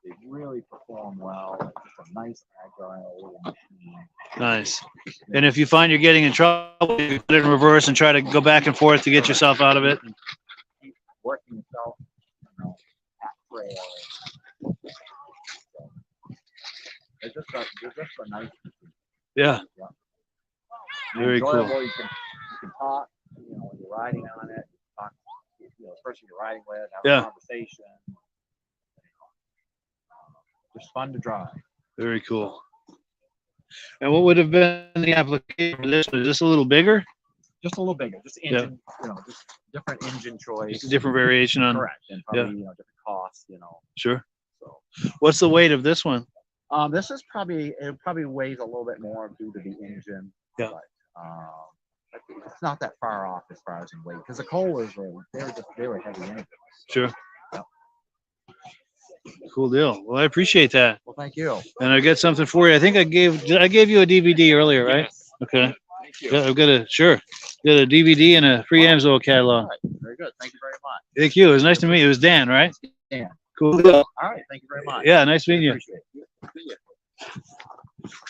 They really perform well. It's a nice agile little machine. Nice. And if you find you're getting in trouble, you put it in reverse and try to go back and forth to get yourself out of it. Keep working yourself, you know, at trail. So, they're just a nice machine. Yeah. Very enjoyable. cool. You can talk, you know, when you're riding on it. Talk, you know, the person you're riding with, have a conversation. Just fun to drive. Very cool. And what would have been the application for this? Was this a little bigger? Just a little bigger. Just engine, you know, just different engine choice. Just a different variation on. Correct. And probably, you know, different costs, you know. Sure. So what's the weight of this one? this is probably, it probably weighs a little bit more due to the engine. Yeah. But, It's not that far off as far as in weight because the Kohlers they were heavy anyway. Sure. Cool deal. Well, I appreciate that. Well, thank you. And I got something for you. I think I gave you a DVD earlier, right? Yes. Okay. Thank you. Yeah, I've got a DVD and a free Amsoil catalog. All right. Very good. Thank you very much. Thank you. It was nice to meet you. It was Dan, right? Dan. Cool deal. All right. Thank you very much. Yeah, nice meeting you. Appreciate it.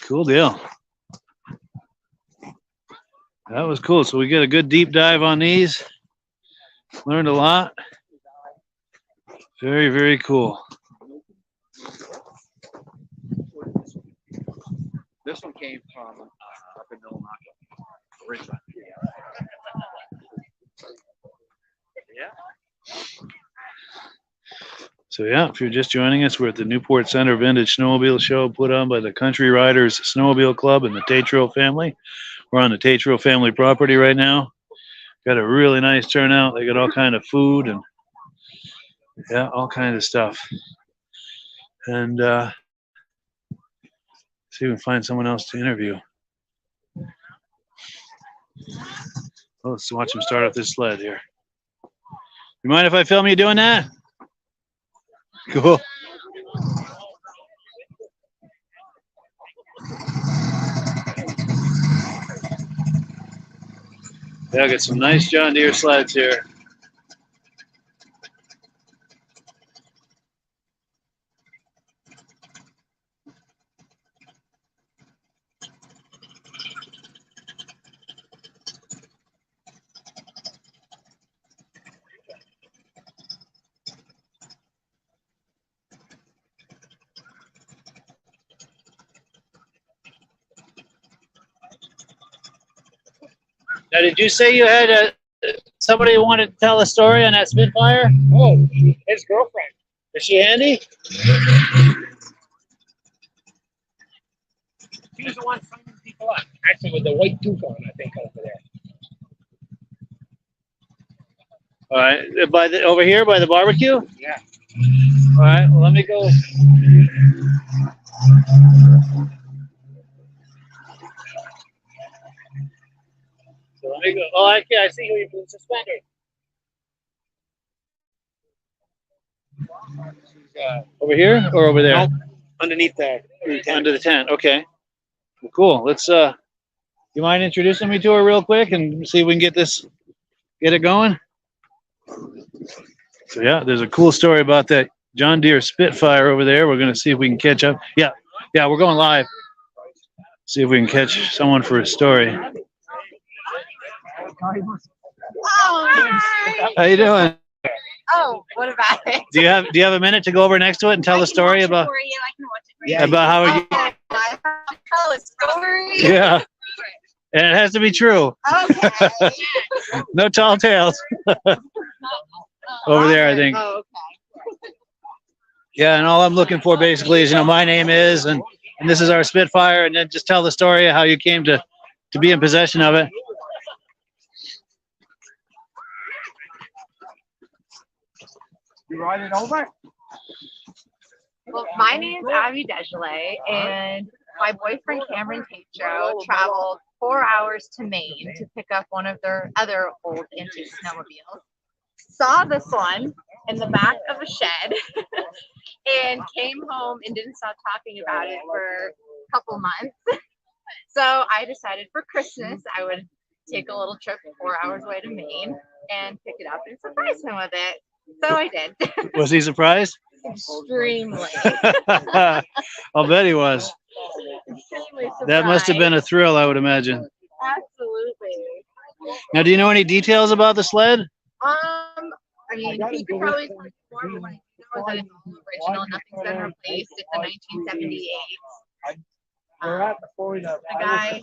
Cool deal. That was cool. So we get a good deep dive on these. Learned a lot. Very, very cool. This one came from up in Vermont, Richmond. Yeah. So yeah, if you're just joining us, we're at the Newport Center Vintage Snowmobile Show put on by the Country Riders Snowmobile Club and the Tetreault family. We're on the Tetreault family property right now. Got a really nice turnout. They got all kind of food and yeah, all kinds of stuff. And see if we can find someone else to interview. Well, let's watch him start up this sled here. You mind if I film you doing that? Cool. Yeah, I got some nice John Deere sleds here. Now, did you say you had somebody who wanted to tell a story on that Spitfire? Oh, his girlfriend. Is she handy? She was the one signing people up. Actually, with the white tooth on, I think, over there. All right, over here by the barbecue. Yeah. All right, well, let me go. So let me go. Oh, I see who you moved suspended. Over here or over there? Nope. Underneath the Under the tent. Okay. Well, cool. Let's. You mind introducing me to her real quick and see if we can get it going? So yeah, there's a cool story about that John Deere Spitfire over there. We're gonna see if we can catch up. Yeah, we're going live. See if we can catch someone for a story. Oh, hi. How you doing? Oh, what about it? Do you have a minute to go over next to it and tell I the can story watch it about for you. I can watch it for you. about how you? Tell a story. Yeah, and it has to be true. Okay. No tall tales. Over there, I think. Oh, okay. Yeah, and all I'm looking for basically is, my name is, and this is our Spitfire, and then just tell the story of how you came to be in possession of it. You ride it over? Well, my name's Abby Degelet, and my boyfriend Cameron Tetreault traveled 4 hours to Maine to pick up one of their other old vintage snowmobiles. Saw this one in the back of a shed and came home and didn't stop talking about it for a couple months. So I decided for Christmas I would take a little trip 4 hours away to Maine and pick it up and surprise him with it. So I did. Was he surprised? Extremely. I'll bet he was. Extremely surprised. That must have been a thrill, I would imagine. Absolutely. Now, do you know any details about the sled? I mean, he could probably tell you more, but what I know is that it's all original. Nothing's been replaced. It's a 1978. We're at the point of The guy.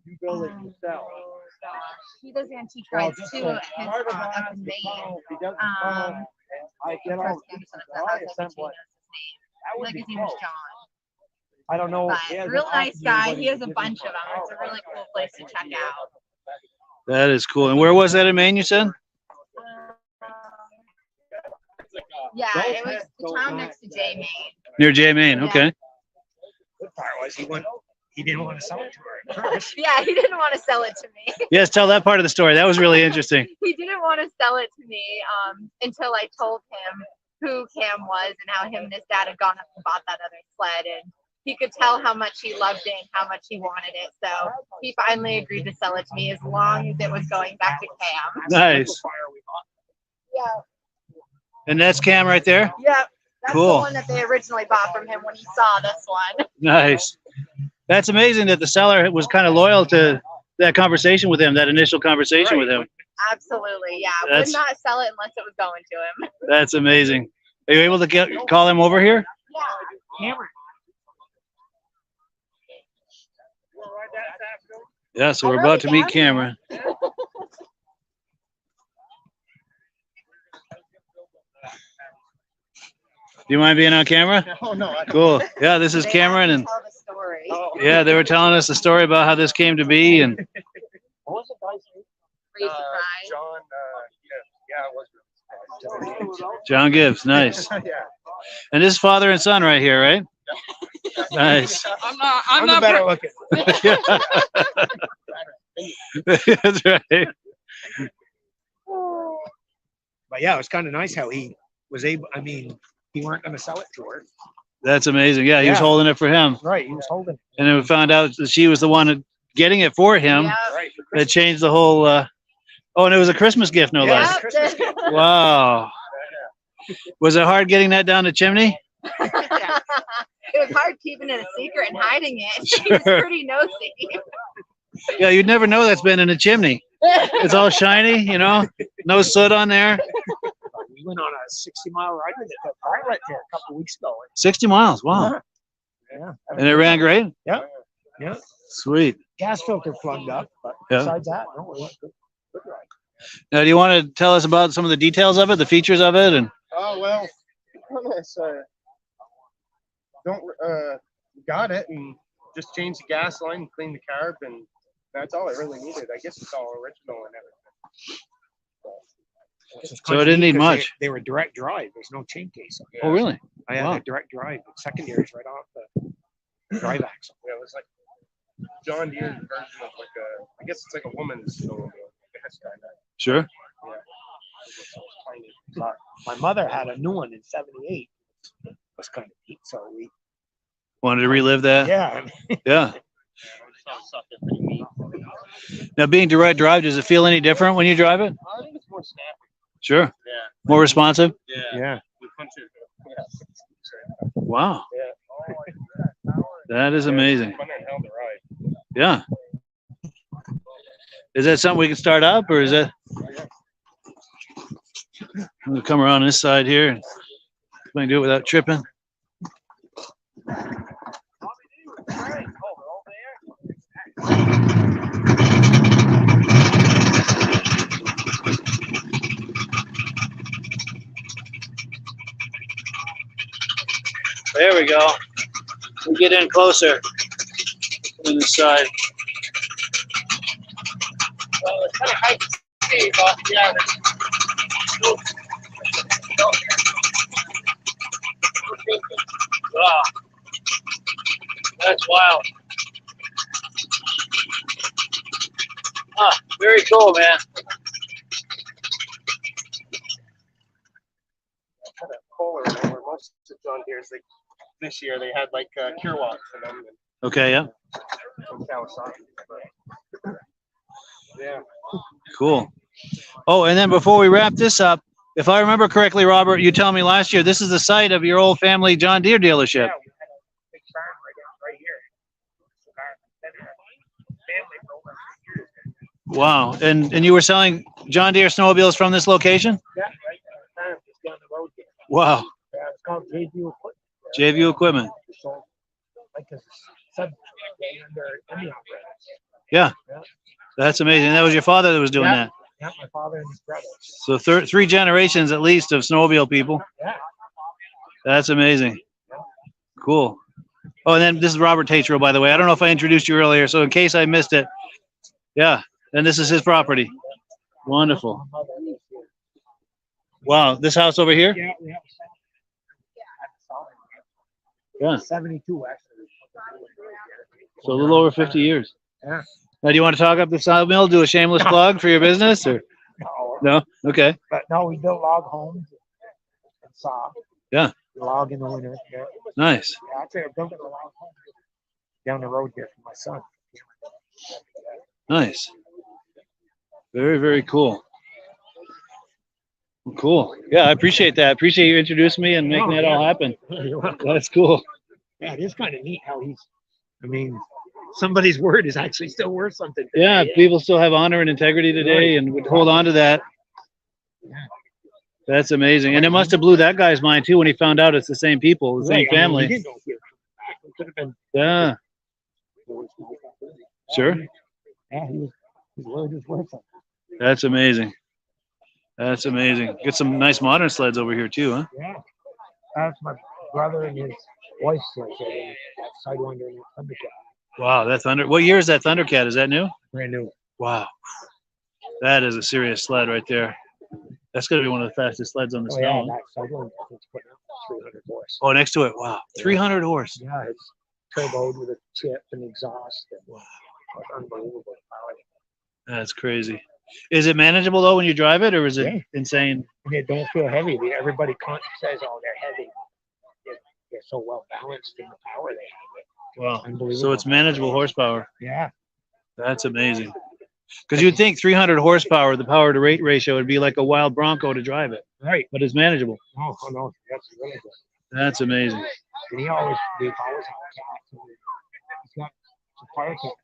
You build it yourself. He does antique rides too at his up in Maine. I get all I assemble it. I like his name is John. I don't know. But real nice guy. He has a bunch of them. It's a really cool place to check out. That is cool. And where was that in Maine, you said? Yeah, it was the town next to J Maine. Near J Maine. Yeah. Okay. Good part was he he didn't want to sell it to her at first. Yeah, he didn't want to sell it to me. Yes, tell that part of the story. That was really interesting. He didn't want to sell it to me until I told him who Cam was and how him and his dad had gone up and bought that other sled, and he could tell how much he loved it and how much he wanted it. So he finally agreed to sell it to me as long as it was going back to Cam. Nice. Yeah. And that's Cam right there? Yeah. That's Cool. the one that they originally bought from him when he saw this one. Nice. That's amazing that the seller was kind of loyal to that conversation with him, that initial conversation with him. Absolutely, yeah. That's- Would not sell it unless it was going to him. That's amazing. Are you able to call him over here? Yeah. Yeah, so we're about to meet Cameron. Do you mind being on camera? Oh, no. I don't. Cool. Yeah, this is They Cameron, have to and tell the story. Oh. yeah, they were telling us the story about how this came to be, and What was the guy's name? Crazy Pride. John, yeah, it was John Gibbs, nice. yeah. And this is father and son right here, right? Nice. I'm the better looking. That's right. But yeah, it was kind of nice how he was able, I mean, he weren't going to sell it to her. That's amazing. Yeah, he was Yeah. holding it for him, Right, he was holding it. and then we found out that she was the one getting it for him. Yep. Right. for That Christmas. changed the whole. Oh, and it was a Christmas gift, no Yeah. less. Christmas gift. Wow. Was it hard getting that down the chimney? It was hard keeping it a secret and hiding it. He was Sure. pretty nosy. Yeah, you'd never know that's been in a chimney. It's all shiny, you know, no soot on there. We went on a 60-mile ride with it to Violet there a couple weeks ago. 60 miles. Wow. Yeah. And it ran great. Yeah. Yeah. Sweet. Gas filter plugged up, but Yeah. besides that, no, it went good. Good ride. Now, do you want to tell us about some of the details of it, the features of it, and Oh well, it's, got it and just changed the gas line, cleaned the carb, and that's all I really needed. I guess it's all original and everything. This was So it kinda didn't neat need 'cause much. They were direct drive. There's no chain case. oh, really? I had Wow. a direct drive. The secondaries right off the drive axle. Yeah, it was like John Deere's version of like I guess it's like a woman's snowmobile. It's kind of Sure. Tiny. But my mother had a new one in '78. It was kind of neat. So we, Wanted to relive that? yeah. Yeah. Now, being direct drive, does it feel any different when you drive it? I think it's more snappy. Sure. Yeah. More responsive? Yeah. Yeah. The country. Wow. Yeah. That is amazing. Fun and hell to ride. Yeah. Is that something we can start up, or is that? I'm gonna come around this side here. And I can do it without tripping. There we go. We'll get in closer on this side. Well, it's kind of hard to see, but yeah. Wow. That's wild. Very cool, man. Kind of cooler than where most of John Deere's. Like this year, they had like Tetreault in them. Okay, yeah. And Kawasaki. But, yeah. Cool. Oh, and then before we wrap this up, if I remember correctly, Robert, you told me last year this is the site of your old family John Deere dealership. Yeah, we had a big barn right here. Family for over 100 years. Wow. And you were selling John Deere snowmobiles from this location? Yeah, right. Farm just down the road here. Wow. Yeah, it's called JVU Equipment. JVU Equipment. So, like a sub under any operator. Yeah. That's amazing. That was your father that was doing that. Yeah, my father and his brother. So three generations at least of snowmobile people. Yeah. That's amazing. Cool. Oh, and then this is Robert Tetreault, by the way. I don't know if I introduced you earlier, so in case I missed it. Yeah. And this is his property. Wonderful. My mother lives here. Wow. This house over here? Yeah, we have Yeah. 72 actually. So a little over 50 years. Yeah. Now, do you want to talk up the sawmill? Do a shameless plug for your business, or No, no? Okay. but no, we built log homes and saw. Yeah. Log in the winter. Yeah, Nice. actually, I'm building a log home down the road here for my son. Nice. Very, very cool. Cool. Yeah, I appreciate that. I appreciate you introducing me and making that all happen. That's cool. Yeah, it is kind of neat how he's. I mean, somebody's word is actually still worth something. today. Yeah, people still have honor and integrity today and would hold on to that. That's amazing. And it must have blew that guy's mind too when he found out it's the same people, the same Right, I mean, family. he didn't know if he would come back. It could have been. Yeah, sure. Yeah, his word is worth something. That's amazing. That's amazing. Get some nice modern sleds over here too, huh? Yeah, that's my brother and his wife's sled. That Sidewinder and that Thundercat. Wow, that Thunder. What year is that Thundercat? Is that new? Brand new. Wow. That is a serious sled right there. That's going to be one of the fastest sleds on the Oh snow. yeah, huh? that Sidewinder I think, is putting out 300 horse. Oh, next to it. Wow. 300 horse. Yeah, it's turboed with a tip and exhaust. And, wow, it's unbelievable power. That's crazy. Is it manageable though when you drive it, or is it Yeah. insane? And they don't feel heavy. Everybody says, "Oh, they're heavy." They're so well balanced in the power they have. Wow. Unbelievable. So it's manageable horsepower. Yeah. That's amazing. Because you'd think 300 horsepower, the power to rate ratio would be like a wild Bronco to drive it, Right. but it's manageable. Oh no, that's really good. That's amazing. And they've always had cats. He's got some fire cats.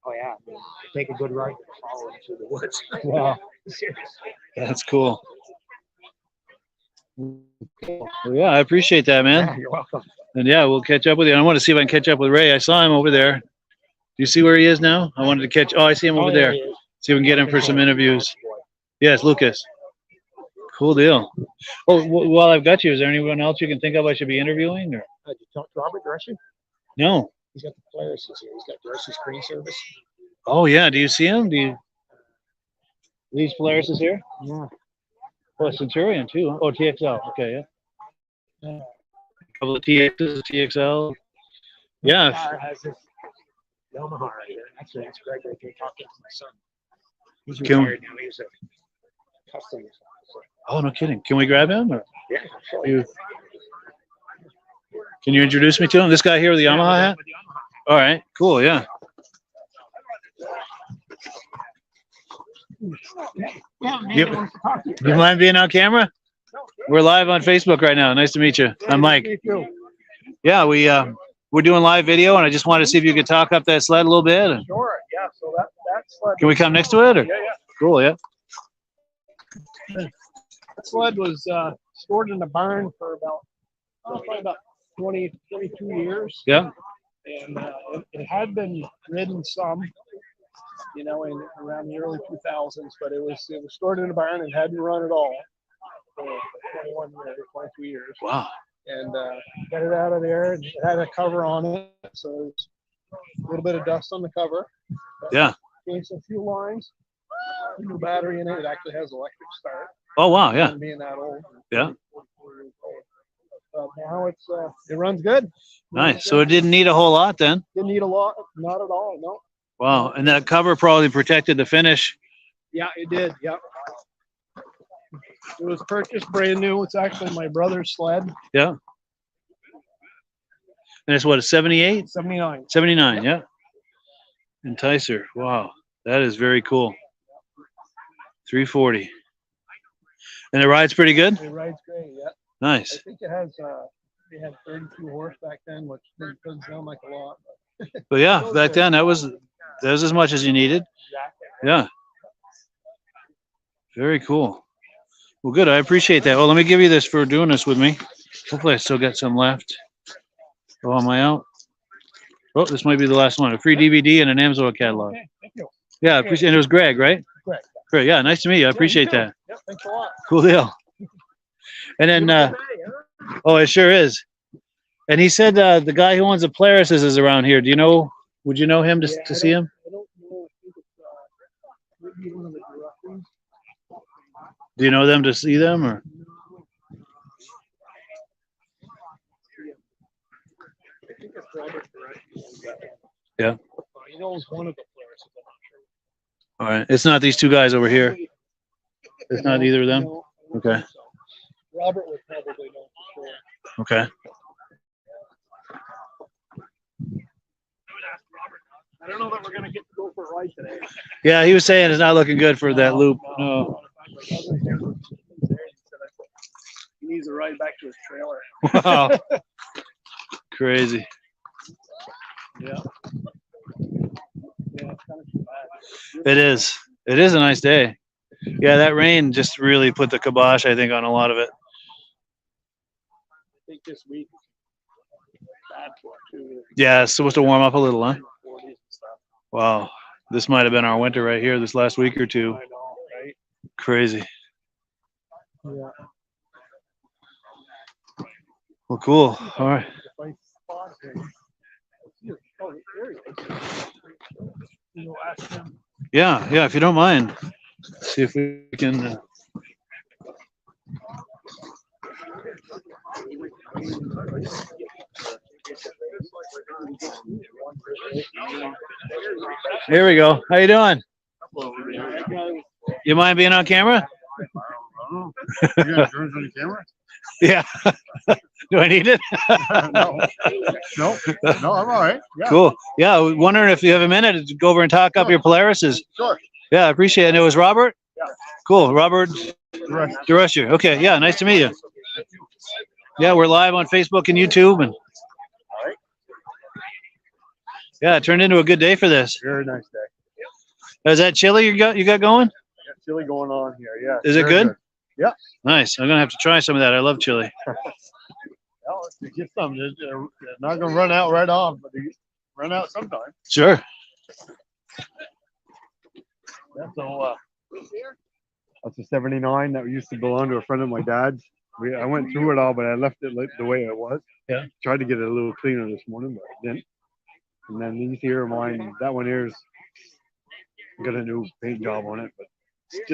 Oh yeah, I mean, take a good ride and follow him through the woods. Wow. Seriously. That's cool. Well, yeah, I appreciate that, man. Yeah, you're welcome. And yeah, we'll catch up with you. I want to see if I can catch up with Ray. I saw him over there. Do you see where he is now? I wanted to catch. Oh, I see him over there. he is. See if we can get him for some interviews. Yes, Lucas. Cool deal. Oh, while I've got you, is there anyone else you can think of I should be interviewing? Or Did you talk to Robert Drescher? no? He's got the Polaris here. He's got Drescher's screen service. Oh yeah. Do you see him? Do you? These Polaris is here. Yeah. Oh, Centurion too. Huh? Oh, TXL. Okay, yeah. A couple of TXs, TXL. Yeah. Car has this Yamaha right here. Actually, that's Greg right there talking to my son. He's Can- retired now. He was a customs officer. Oh, no kidding. Can we grab him? Or Yeah, I'll show you. can you introduce me to him? This guy here with the Yamaha hat? With the Yamaha. All right. Cool. Yeah. Yeah, man, Yep. he wants to talk to you. Do you mind being on camera? We're live on Facebook right now. Nice to meet you. I'm Mike. Me too. Yeah, we're doing live video, and I just wanted to see if you could talk up that sled a little bit. And Sure, yeah, so that sled. can we come next to it? Or? Yeah, Cool. Yeah. that sled was stored in a barn for probably about 20, 22 years. Yeah. And it had been ridden some, in around the early 2000s, but it was stored in a barn and hadn't run at all for 21 years, 22 years. Wow. And got it out of there. And it had a cover on it, so there's a little bit of dust on the cover. Yeah. Changed some fuel lines, new battery in it. It actually has electric start. Oh wow. Yeah. Being that old. Yeah. Now it runs good. Nice. So it didn't need a whole lot then. Didn't need a lot, not at all. No. Wow. And that cover probably protected the finish. Yeah, it did. Yep. It was purchased brand new. It's actually my brother's sled. Yeah. And it's what, a 78? 79. 79. Yeah. Enticer. Wow. That is very cool. 340. And it rides pretty good? It rides great. Yeah. I Nice. think it has. They had 32 horse back then, which doesn't sound like a lot. But yeah, back then that was as much as you needed. Yeah. Very cool. Well, good. I appreciate that. Well, let me give you this for doing this with me. Hopefully I still got some left. Oh, am I out? Oh, this might be the last one. A free DVD and an Amsoil catalog. Okay, thank you. Yeah, I appreciate. And it was Greg, right? Greg. Great. Yeah, nice to meet you. I appreciate you too. that. Yeah, thanks a lot. Cool deal. And then, oh, it sure is. And he said the guy who owns the Polaris is around here. Do you know? Would you know him to see him? I don't know. I think it's maybe one of the directors. Do you know them to see them or? I think it's Robert, right? Yeah. He knows one of the players. I'm not sure. All right. It's not these two guys over here. It's not either of them. No, I don't Okay. think so. Robert would probably know for sure. Okay. I don't know that we're gonna get to go for a ride today. Yeah, he was saying it's not looking good for that loop. No. He needs a ride back to his trailer. Wow. Crazy. Yeah. Yeah, it's kind of too bad. It is. It is a nice day. Yeah, that rain just really put the kibosh, I think, on a lot of it. I think this week is bad for it too. Yeah, it's supposed to warm up a little, huh? 40s and stuff. Wow. This might have been our winter right here this last week or two. I know, right? Crazy. Yeah. Well, cool. All right. If I spot him, oh, there he is. You know, ask him. Yeah, yeah, if you don't mind. See if we can. Here we go. How you doing? You mind being on camera? Yeah. Do I need it? No, I'm all right. Yeah, Cool. Yeah, I was wondering if you have a minute to go over and talk up your Polarises. sure. Yeah, I appreciate it. And it was Robert? Yeah. Cool. Robert Right. DeRusher. Okay. Yeah, nice to meet you. Yeah, we're live on Facebook and YouTube. And yeah, it turned into a good day for this. Very nice day. Is that chili you got going? I got chili going on here. Yeah. Is it very good? Yeah. Nice. I'm gonna have to try some of that. I love chili. Well, if you get some, they're not gonna run out right off, but they run out sometime. Sure. Yeah, so that's a 79 that used to belong to a friend of my dad's. I went through it all, but I left it like the way it was. Yeah. Tried to get it a little cleaner this morning, but I didn't. And then these here are mine. That one here's got a new paint job on it, but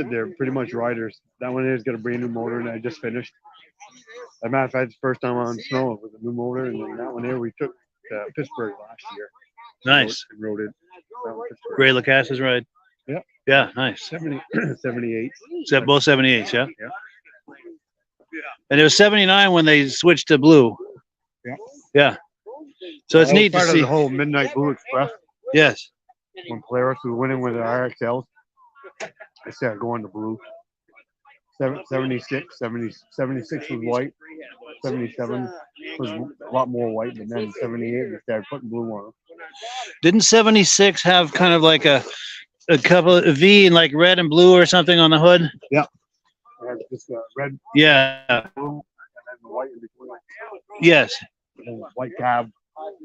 they're pretty much riders. That one here's got a brand new motor, and I just finished. As a matter of fact, it's the first time on snow with a new motor, and then that one here we took to Pittsburgh last year. Nice. Rode it. around Pittsburgh. Ray Lacaste's ride. Yeah. Yeah, nice. 78. Both 78s, yeah? Yeah. And it was 79 when they switched to blue. Yeah. Yeah. So it's I was neat to part of see. the whole Midnight Blue Express. Yes. When Polaris was winning with the RXLs, I started going to blue. 76 was white. 77 was a lot more white, but then 78 we started putting blue on them. Didn't 76 have kind of like a couple of V in like red and blue or something on the hood? I had just red, Yeah. blue, and then the white in between. Yes. And white cab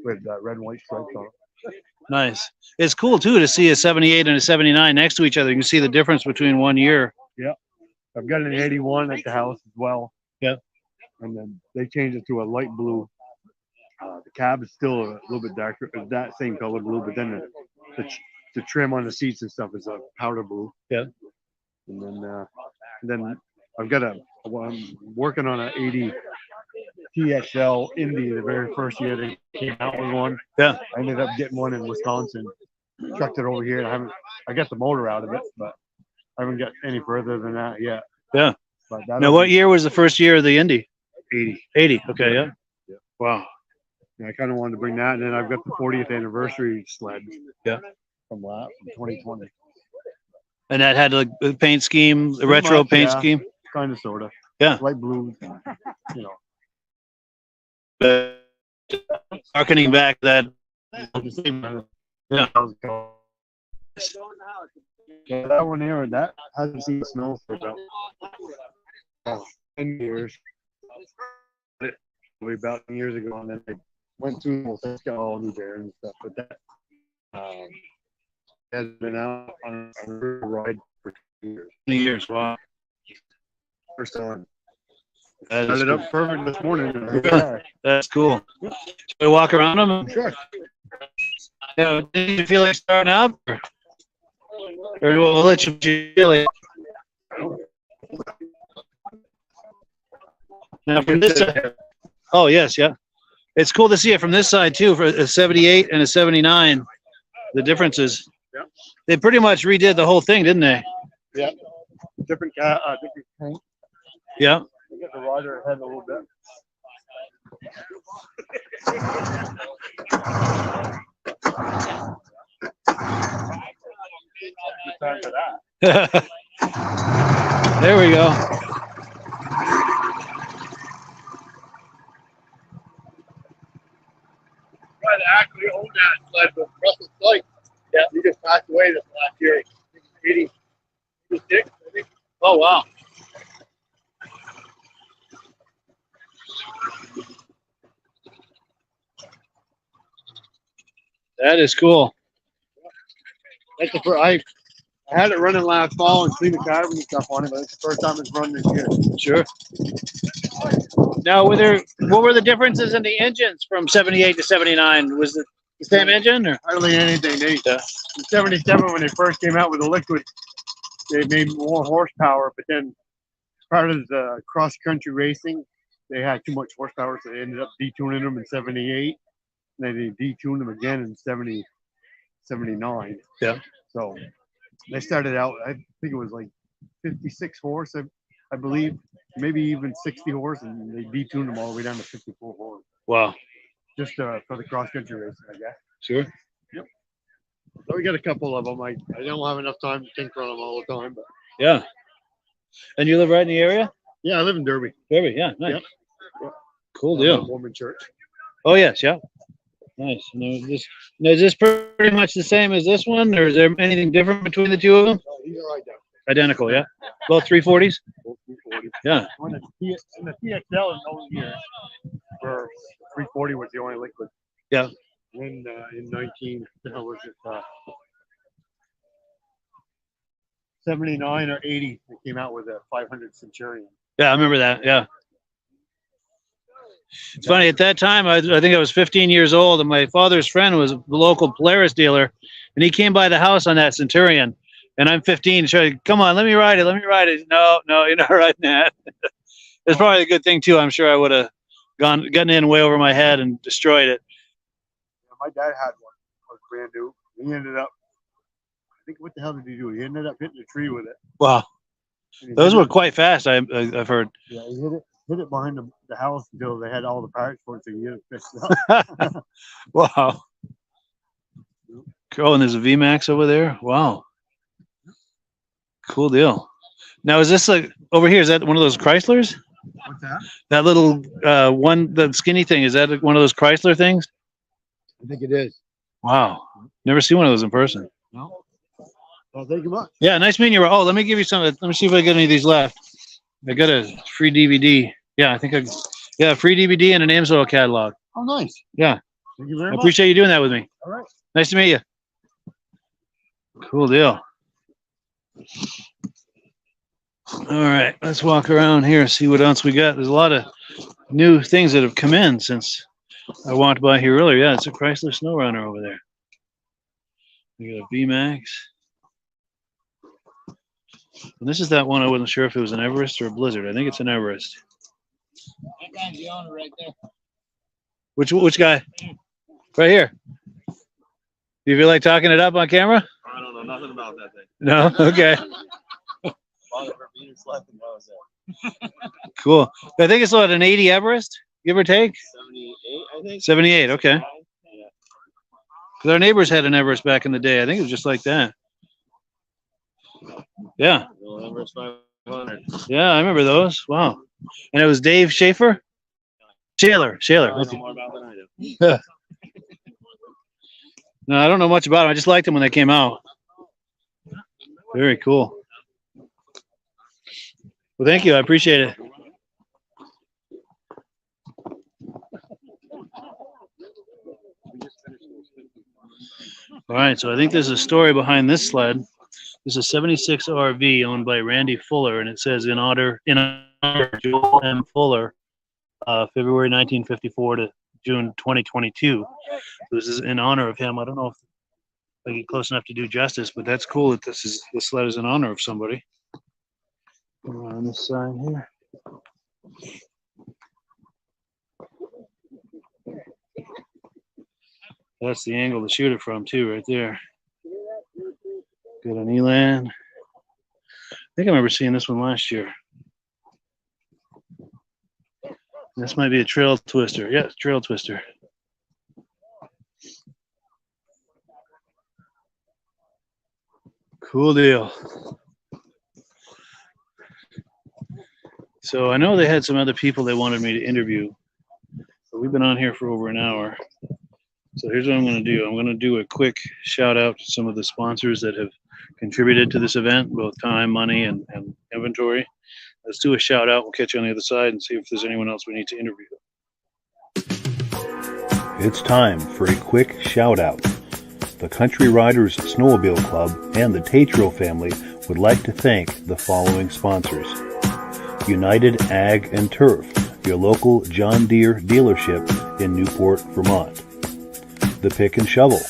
with red and white stripes on it. Nice. It's cool too to see a 78 and a 79 next to each other. You can see the difference between 1 year. I've got an 81 at the house as well. Yeah. And then they changed it to a light blue. The cab is still a little bit darker, that same color blue, but then the trim on the seats and stuff is a powder blue. Yeah. And then I've got I'm working on an 80 TXL Indy the very first year they came out with one. Yeah. I ended up getting one in Wisconsin, trucked it over here. And I got the motor out of it, but I haven't got any further than that yet. Yeah. But Now, what year was the first year of the Indy? 80. 80. Okay. Yeah. Yeah. Wow. Yeah, I kind of wanted to bring that, and then I've got the 40th anniversary sled. Yeah. From 2020. And that had like the paint scheme, the Pretty retro much, paint yeah. scheme. Kind of, sort of. Yeah. Light blue. You know. Harkening back that. Yeah. Yeah, that one here, that hasn't seen snow for about 10 years. Way about 10 years ago, and then I went through it's got all new bearings and stuff, but that has been out on a ride for 2 years. 20 years. Wow. First time. That is Started cool. up perfect this morning. That's cool. Should we walk around them? Sure. Yeah. Did you feel like starting up? Or we'll let you feel it. Now from this side. Oh, yes. Yeah. It's cool to see it from this side too, for a 78 and a 79. The differences. Yeah. They pretty much redid the whole thing, didn't they? Yeah. Different paint. Yeah. We get the rider ahead a little bit. Good time for that. There we go. Tried to actually own that sled with Russell Sykes. Yeah. He just passed away this last year. 86, I think. Oh, wow. That is cool. That's the first, I had it running last fall and cleaned the carbon and stuff on it, but it's the first time it's run this year. Sure. Now, what were the differences in the engines from 78 to 79? Was it the same engine or? Hardly anything. They, in 77, when they first came out with the liquid, they made more horsepower, but then part of the cross-country racing, they had too much horsepower, so they ended up detuning them in 78. And then they detuned them again in 79. Yeah. So they started out, I think it was like 56 horse, I believe, maybe even 60 horse, and they detuned them all the way down to 54 horse. Wow. Just for the cross-country racing, I guess. Sure. Yep. So we got a couple of them. I don't have enough time to tinker on them all the time, but Yeah. And you live right in the area? yeah, I live in Derby. Derby, yeah. Nice. Yep. Cool I'm at deal. Mormon Church. Oh, yes, yeah. Nice. Now, is this pretty much the same as this one, or is there anything different between the two of them? Oh, these are right down. Identical, yeah. Both 340s? Both 340. Yeah. When the TXL in those years, for 340 was the only liquid. Yeah. When in 19, how was it? 79 or 80, they came out with a 500 Centurion. Yeah, I remember that. Yeah. It's funny, at that time, I think I was 15 years old, and my father's friend was a local Polaris dealer, and he came by the house on that Centurion, and I'm 15. So, come on, let me ride it. Let me ride it. No, you're not riding that. It's probably a good thing, too. I'm sure I would have gotten in way over my head and destroyed it. Yeah, my dad had one. It was brand new. He ended up, I think, what the hell did he do? He ended up hitting a tree with it. Wow. And he Those hit were it- quite fast, I've heard. Yeah, he hit it behind the house until they had all the parts for it to get it fixed up. Wow. Oh, and there's a VMAX over there. Wow. Cool deal. Now, is this like over here? Is that one of those Chryslers? What's that? That little one, the skinny thing, is that one of those Chrysler things? I think it is. Wow. Never seen one of those in person. No. Well, thank you much. Yeah, nice meeting you. Oh, let me give you some. Let me see if I get any of these left. I got a free DVD. Yeah, I think a free DVD and an Amsoil catalog. Oh, nice. Yeah. Thank you very I much. appreciate you doing that with me. All right. Nice to meet you. Cool deal. All right, let's walk around here and see what else we got. There's a lot of new things that have come in since I walked by here earlier. Yeah, it's a Chrysler SnowRunner over there. We got a VMAX. And this is that one I wasn't sure if it was an Everest or a Blizzard. I think it's an Everest. That guy's the owner right there. Which guy? Right here. Do you feel like talking it up on camera? I don't know nothing about that thing. No? Okay. Cool. I think it's what, an 80 Everest, give or take? 78, I think. 78, okay. Because our neighbors had an Everest back in the day. I think it was just like that. Yeah. Everest 500. Yeah, I remember those. Wow. And it was Dave Schaefer? Shaler. I know Okay. more about than I do. No, I don't know much about them. I just liked them when they came out. Very cool. Well, thank you. I appreciate it. All right, so I think there's a story behind this sled. This is a 76 RV owned by Randy Fuller, and it says in honor of Joel M. Fuller, February 1954 to June 2022. This is in honor of him. I don't know if I get close enough to do justice, but that's cool that this sled is in honor of somebody. Come on this side here. That's the angle to shoot it from too, right there. Good on Elan. I think I remember seeing this one last year. This might be a trail twister. Yeah, trail twister. Cool deal. So I know they had some other people they wanted me to interview, but we've been on here for over an hour. So here's what I'm going to do. I'm going to do a quick shout out to some of the sponsors that have contributed to this event, both time, money, and inventory. Let's do a shout out. We'll catch you on the other side and see if there's anyone else we need to interview. It's time for a quick shout out. The Country Riders Snowmobile Club and the Tetreault family would like to thank the following sponsors. United Ag and Turf, your local John Deere dealership in Newport, Vermont. The Pick and Shovel,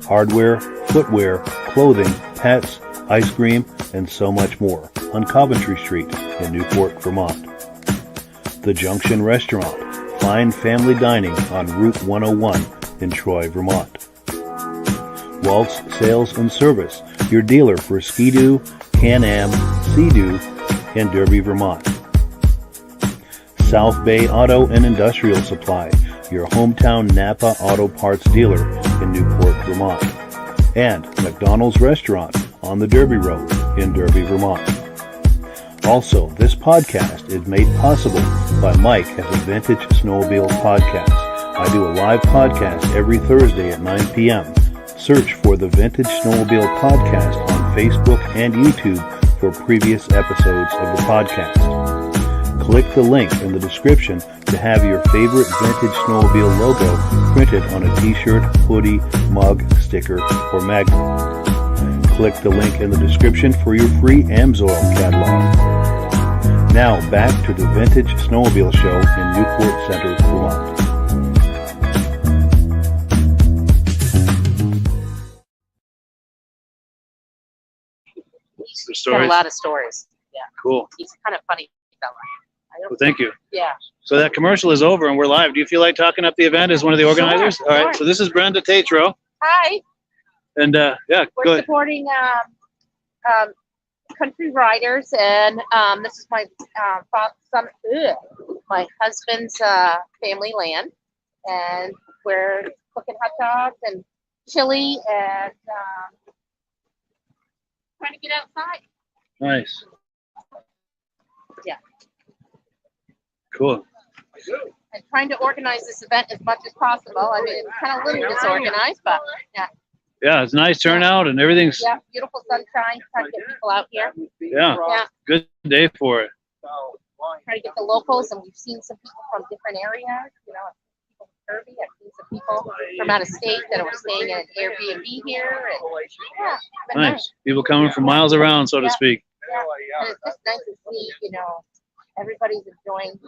hardware, footwear, clothing, pets, ice cream, and so much more on Coventry Street in Newport, Vermont. The Junction Restaurant, fine family dining on Route 101 in Troy, Vermont. Waltz Sales and Service, your dealer for Ski-Doo, Can-Am, Sea-Doo, and Derby, Vermont. South Bay Auto and Industrial Supply, your hometown Napa Auto Parts dealer in Newport, Vermont. And McDonald's Restaurant on the Derby Road in Derby, Vermont. Also, this podcast is made possible by Mike at the Vintage Snowmobile Podcast. I do a live podcast every Thursday at 9 p.m. Search for the Vintage Snowmobile Podcast on Facebook and YouTube for previous episodes of the podcast. Click the link in the description to have your favorite Vintage Snowmobile logo printed on a t-shirt, hoodie, mug, sticker, or magnet. Click the link in the description for your free Amsoil catalog. Now back to the Vintage Snowmobile Show in Newport Center, Vermont. The Got a stories. lot of stories. Yeah, Cool. he's kind of funny fella. Well, thank you. Yeah. So that commercial is over and we're live. Do you feel like talking up the event as one of the organizers? Sure, All right. sure. So this is Brenda Tetreault. Hi. And yeah, We're go ahead. supporting Country Riders, and this is my my husband's family land, and we're cooking hot dogs and chili and trying to get outside. Nice. Yeah. Cool. And trying to organize this event as much as possible. I mean, it's kind of a little disorganized, but yeah. Yeah, it's nice turnout and everything's, Yeah, beautiful sunshine, trying to get people out here. yeah, Yeah, good day for it. trying to get the locals, and we've seen some people from different areas, you know, people from Kirby, I've seen some people from out of state that were staying in an Airbnb here, and yeah, it's been Nice. People coming from miles around, so to Yeah. speak. Yeah. And it's just nice to see, you know, everybody's enjoying,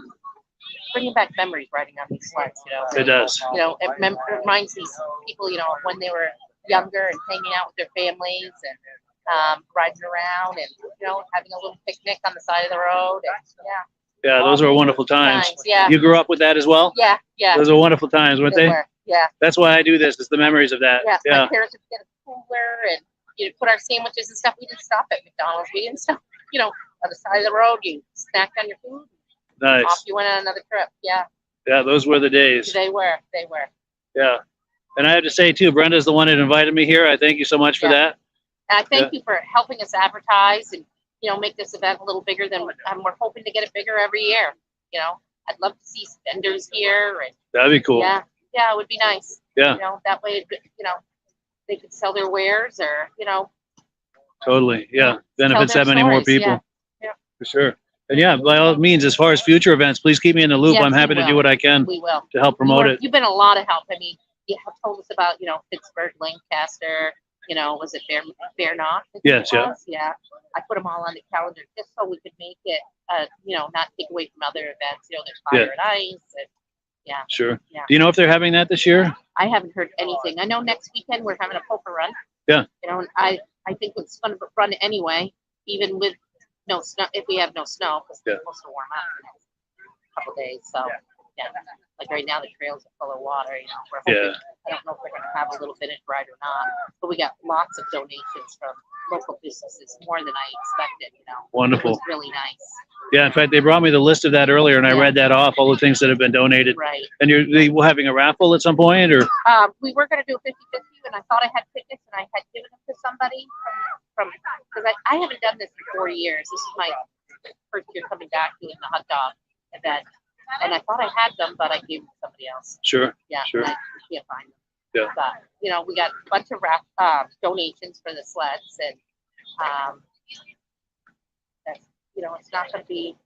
bringing back memories riding on these sleds, you know. It does. You know, it reminds these people, you know, when they were younger and hanging out with their families and riding around and, you know, having a little picnic on the side of the road. And, yeah. Yeah, those were wonderful times. Yeah. You grew up with that as well? Yeah. Yeah. Those are wonderful times, weren't they? were. Yeah. That's why I do this. It's the memories of that. Yeah. Yeah. My parents would get a cooler and you put our sandwiches and stuff. We didn't stop at McDonald's. We didn't stop, you know, on the side of the road. You snacked on your food. Off Nice. you went on another trip. Yeah. Yeah, those were the days. They were. They were. Yeah. And I have to say too, Brenda's the one that invited me here. I thank you so much for Yeah. that. And I thank you for helping us advertise and, you know, make this event a little bigger than, and we're hoping to get it bigger every year. You know, I'd love to see vendors here and That'd be cool. yeah, it would be nice. Yeah. You know, that way, you know, they could sell their wares or, you know, Totally. Yeah. tell Benefits their that many more stories. people. Yeah. For sure. And yeah, by all means, as far as future events, please keep me in the loop. Yes, I'm happy we to do will. what I can We will. to help promote it. You've been a lot of help. I mean, you have told us about, you know, Pittsburgh, Lancaster, you know, was it Vermont? Yes, yeah. Yeah. I put them all on the calendar just so we could make it, you know, not take away from other events. You know, there's Fire and Ice. And, yeah. Sure. Yeah. Do you know if they're having that this year? I haven't heard anything. I know next weekend we're having a poker run. Yeah. You know, and I think it's going to run anyway, even with no snow, if we have no snow, because Yeah. it's supposed to warm up in the next couple days. So, Yeah. Like right now, the trails are full of water. You know, we're Yeah. hoping, I don't know if we're going to have a little vintage ride or not, but we got lots of donations from local businesses, more than I expected. You know, Wonderful. It was really nice. Yeah, in fact, they brought me the list of that earlier, and I Yeah. read that off, all the things that have been donated. Right. And they were having a raffle at some point, or? We were going to do a 50-50, and I thought I had tickets, and I had given them to somebody from because I haven't done this in 4 years. This is my first year coming back doing the hot dog event, and I thought I had them, but I gave them to somebody else. Sure. Yeah, Sure. and I can't find them. Yeah. But you know, we got a bunch of donations for the sleds, and that's, you know, it's not going to be,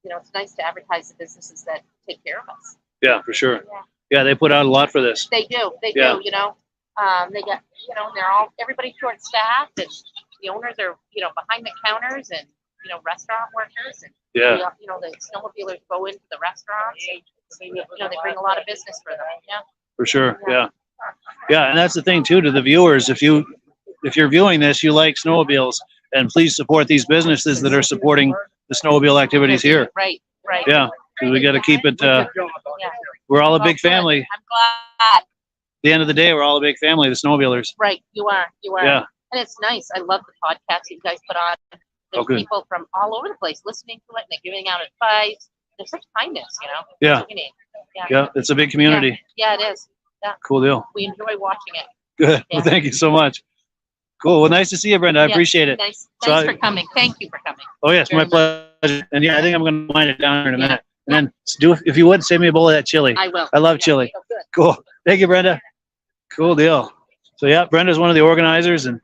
you know, it's nice to advertise the businesses that take care of us. Yeah, for sure. Yeah. Yeah, they put out a lot for this. They do. They Yeah. do. You know, they got, you know, everybody's short staffed, and the owners are, you know, behind the counters, and you know, restaurant workers, and Yeah. you know, the snowmobilers go into the restaurants, and you know, they bring a lot of business for them. Yeah. For sure. Yeah. Yeah, and that's the thing too, to the viewers. If you're viewing this, you like snowmobiles, and please support these businesses that are supporting the snowmobile activities here. Right. Right. Yeah, because we got to keep it. Yeah. We're all a Well, big good. family. I'm glad. At the end of the day, we're all a big family, the snowmobilers. Right. You are. You are. Yeah. And it's nice. I love the podcast you guys put on. There's good. people from all over the place listening to it, and they're giving out advice. There's such kindness, you know. Yeah. That's what you need. Yeah. Yeah, it's a big community. Yeah, it is. Yeah. Cool deal. We enjoy watching it. Good. Yeah. Well, thank you so much. Cool. Well, nice to see you, Brenda. I Yeah, appreciate it. Nice. So Thanks I- for coming. Thank you for coming. Oh, yes, my Very pleasure. And yeah, I think I'm going to wind it down here in a Yeah. minute. And then if you would, save me a bowl of that chili. I will. I love Yeah. chili. Oh, good. Cool. Thank you, Brenda. Cool deal. So yeah, Brenda's one of the organizers, and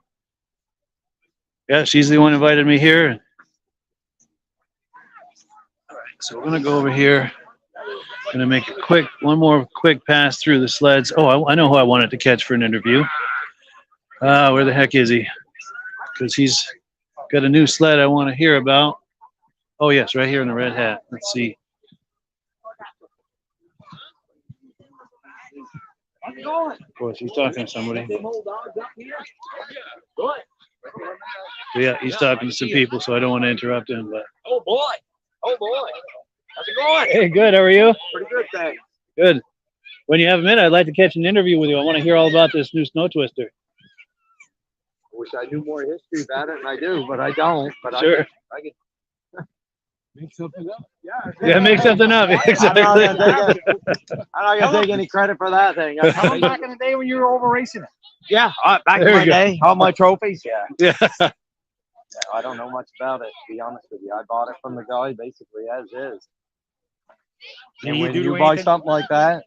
yeah, she's the one who invited me here. All right, so we're gonna go over here. Gonna make one more quick pass through the sleds. Oh, I know who I wanted to catch for an interview. Where the heck is he? Because he's got a new sled I want to hear about. Oh yes, right here in the red hat. Let's see. Of course, he's talking to somebody. Yeah, he's talking to some people, so I don't want to interrupt him. But Oh boy. How's it going? hey, good. How are you? Pretty good, thanks. Good. When you have a minute, I'd like to catch an interview with you. I want to hear all about this new snow twister. I wish I knew more history about it, and I do, but I don't. But Sure. I could make something up. Yeah, make something up. Exactly. I'm not gonna take any credit for that thing. Back in the day when you were over racing it. Yeah, back There in we my go. day, all my trophies. Yeah. Yeah. I don't know much about it, to be honest with you. I bought it from the guy basically as is. Can And you when do you buy anything? something like that,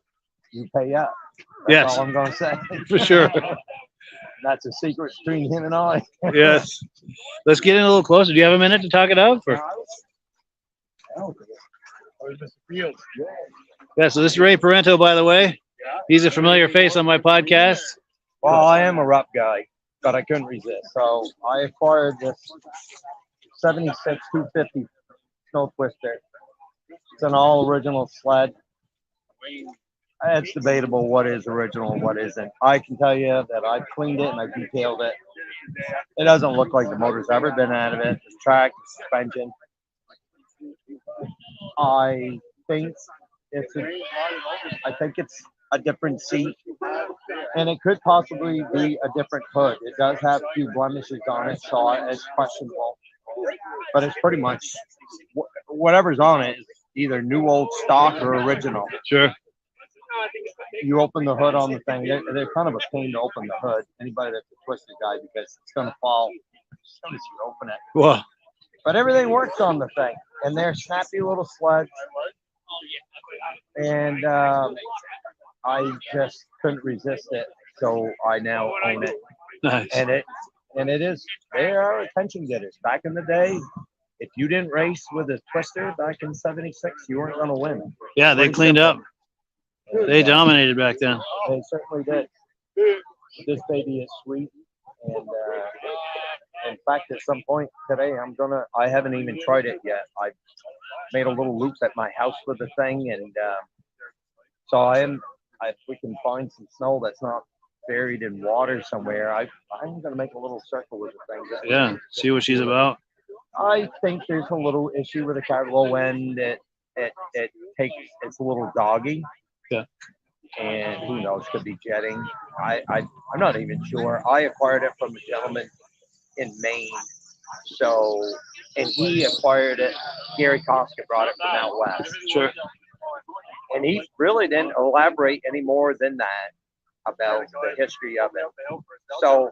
you pay up. That's Yes. all I'm gonna say. For sure. That's a secret between him and I. Yes. Let's get in a little closer. Do you have a minute to talk it out? Or? Yeah, so this is Ray Parento, by the way. He's a familiar face on my podcast. Well, I am a rough guy, but I couldn't resist. So I acquired this 76 250 snow twister. It's an all original sled. It's debatable what is original and what isn't. I can tell you that I cleaned it and I detailed it. It doesn't look like the motor's ever been out of it. The track, the suspension. I think it's a different seat, and it could possibly be a different hood. It does have a few blemishes on it, so it's questionable. But it's pretty much whatever's on it is either new old stock or original. Sure. You open the hood on the thing, they're kind of a pain to open the hood. Anybody that's a twisted guy, because it's going to fall as soon as you open it. Whoa. But everything works on the thing, and they're snappy little sleds. And I just couldn't resist it, so I now own it. Nice. And it is, they are attention getters. Back in the day, if you didn't race with a twister back in '76, you weren't going to win. Yeah, they cleaned up. They dominated back then. They certainly did. This baby is sweet, and in fact, at some point today, I haven't even tried it yet. I made a little loop at my house with the thing, and so if we can find some snow that's not buried in water somewhere, I'm going to make a little circle with the thing. Yeah, see what she's about. I think there's a little issue with the low end. It it's a little doggy. Yeah. And who knows, could be jetting. I'm not even sure. I acquired it from a gentleman in Maine. So, and he acquired it. Gary Koska brought it from out west. Sure. And he really didn't elaborate any more than that about the history of it. So,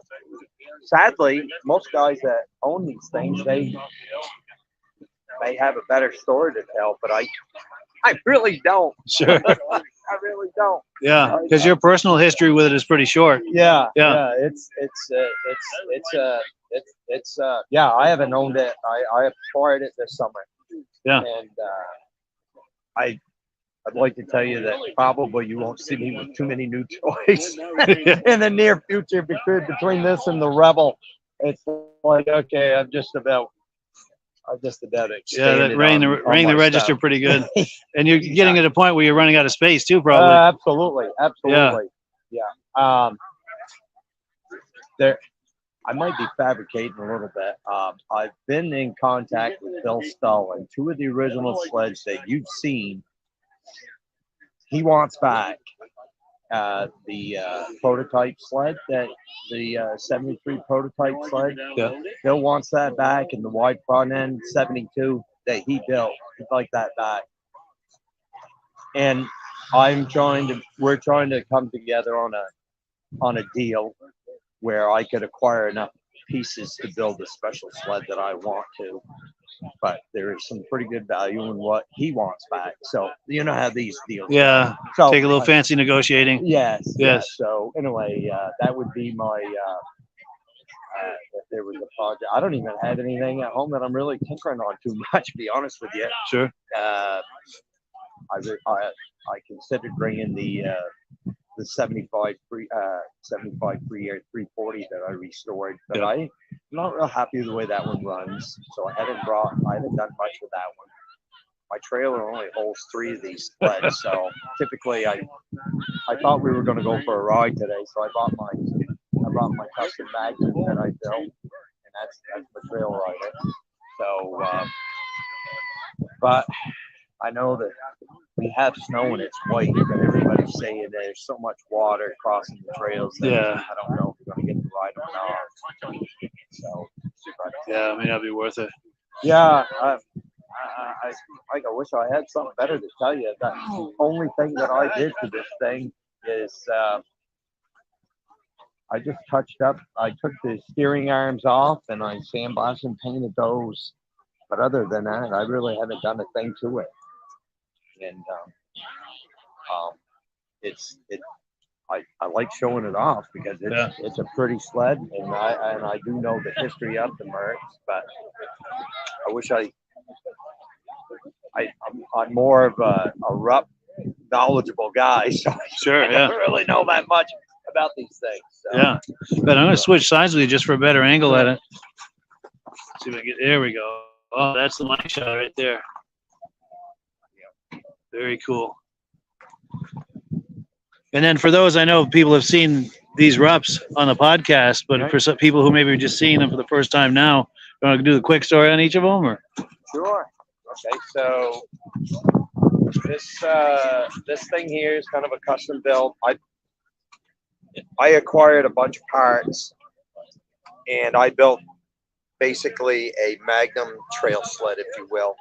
sadly, most guys that own these things, they have a better story to tell, but I really don't. Sure. I really don't. Yeah, because your personal history with it is pretty short. Yeah. I haven't owned it. I acquired it this summer. Yeah. And I'd like to tell you that probably you won't see me with too many new toys in the near future between this and the Rebel. It's like, okay, I'm just about Yeah, that rang the register stuff. pretty good. And you're getting at a point where you're running out of space too, probably. Absolutely. Yeah. I might be fabricating a little bit. I've been in contact with Bill Stull, and two of the original sleds that you've seen, he wants back. The prototype sled, that the 73 prototype sled. Yeah. Bill wants that back, and the wide front end 72 that he built. He'd like that back. And we're trying to come together on a deal where I could acquire enough pieces to build a special sled that I want to. But there is some pretty good value in what he wants back. So you know how these deals. Yeah. So Take a little fancy negotiating. Yes. Yes. So anyway, that would be my. If there was a project, I don't even have anything at home that I'm really tinkering on too much. To be honest with you. Sure. I considered bringing the 75 free year 340 that I restored, but Yeah. I'm not real happy with the way that one runs. So I haven't done much with that one. My trailer only holds 3 of these sleds, so typically I thought we were going to go for a ride today, so I brought my custom magnet that I built, and that's the trail rider. So, but I know that we have snow and it's white, but everybody's saying there's so much water crossing the trails that Yeah. I don't know if we're going to get the ride or not. So, but, Yeah, it may not be worth it. yeah, I wish I had something better to tell you. The only thing that I did to this thing is I just touched up. I took the steering arms off and I sandblasted and painted those. But other than that, I really haven't done a thing to it. And I like showing it off because it's a pretty sled, and I do know the history of the Mercs, but I wish I'm more of a rough, knowledgeable guy, so Sure, I yeah. don't really know that much about these things. So. Yeah. But I'm going to switch sides with you just for a better angle at it. See if I can get, there we go. Oh, that's the money shot right there. Very cool. And then for those, I know people have seen these Rups on the podcast, but for some people who maybe are just seeing them for the first time now, you want to do the quick story on each of them? Or? Sure. Okay, so this thing here is kind of a custom build. I acquired a bunch of parts, and I built basically a Magnum trail sled, if you will.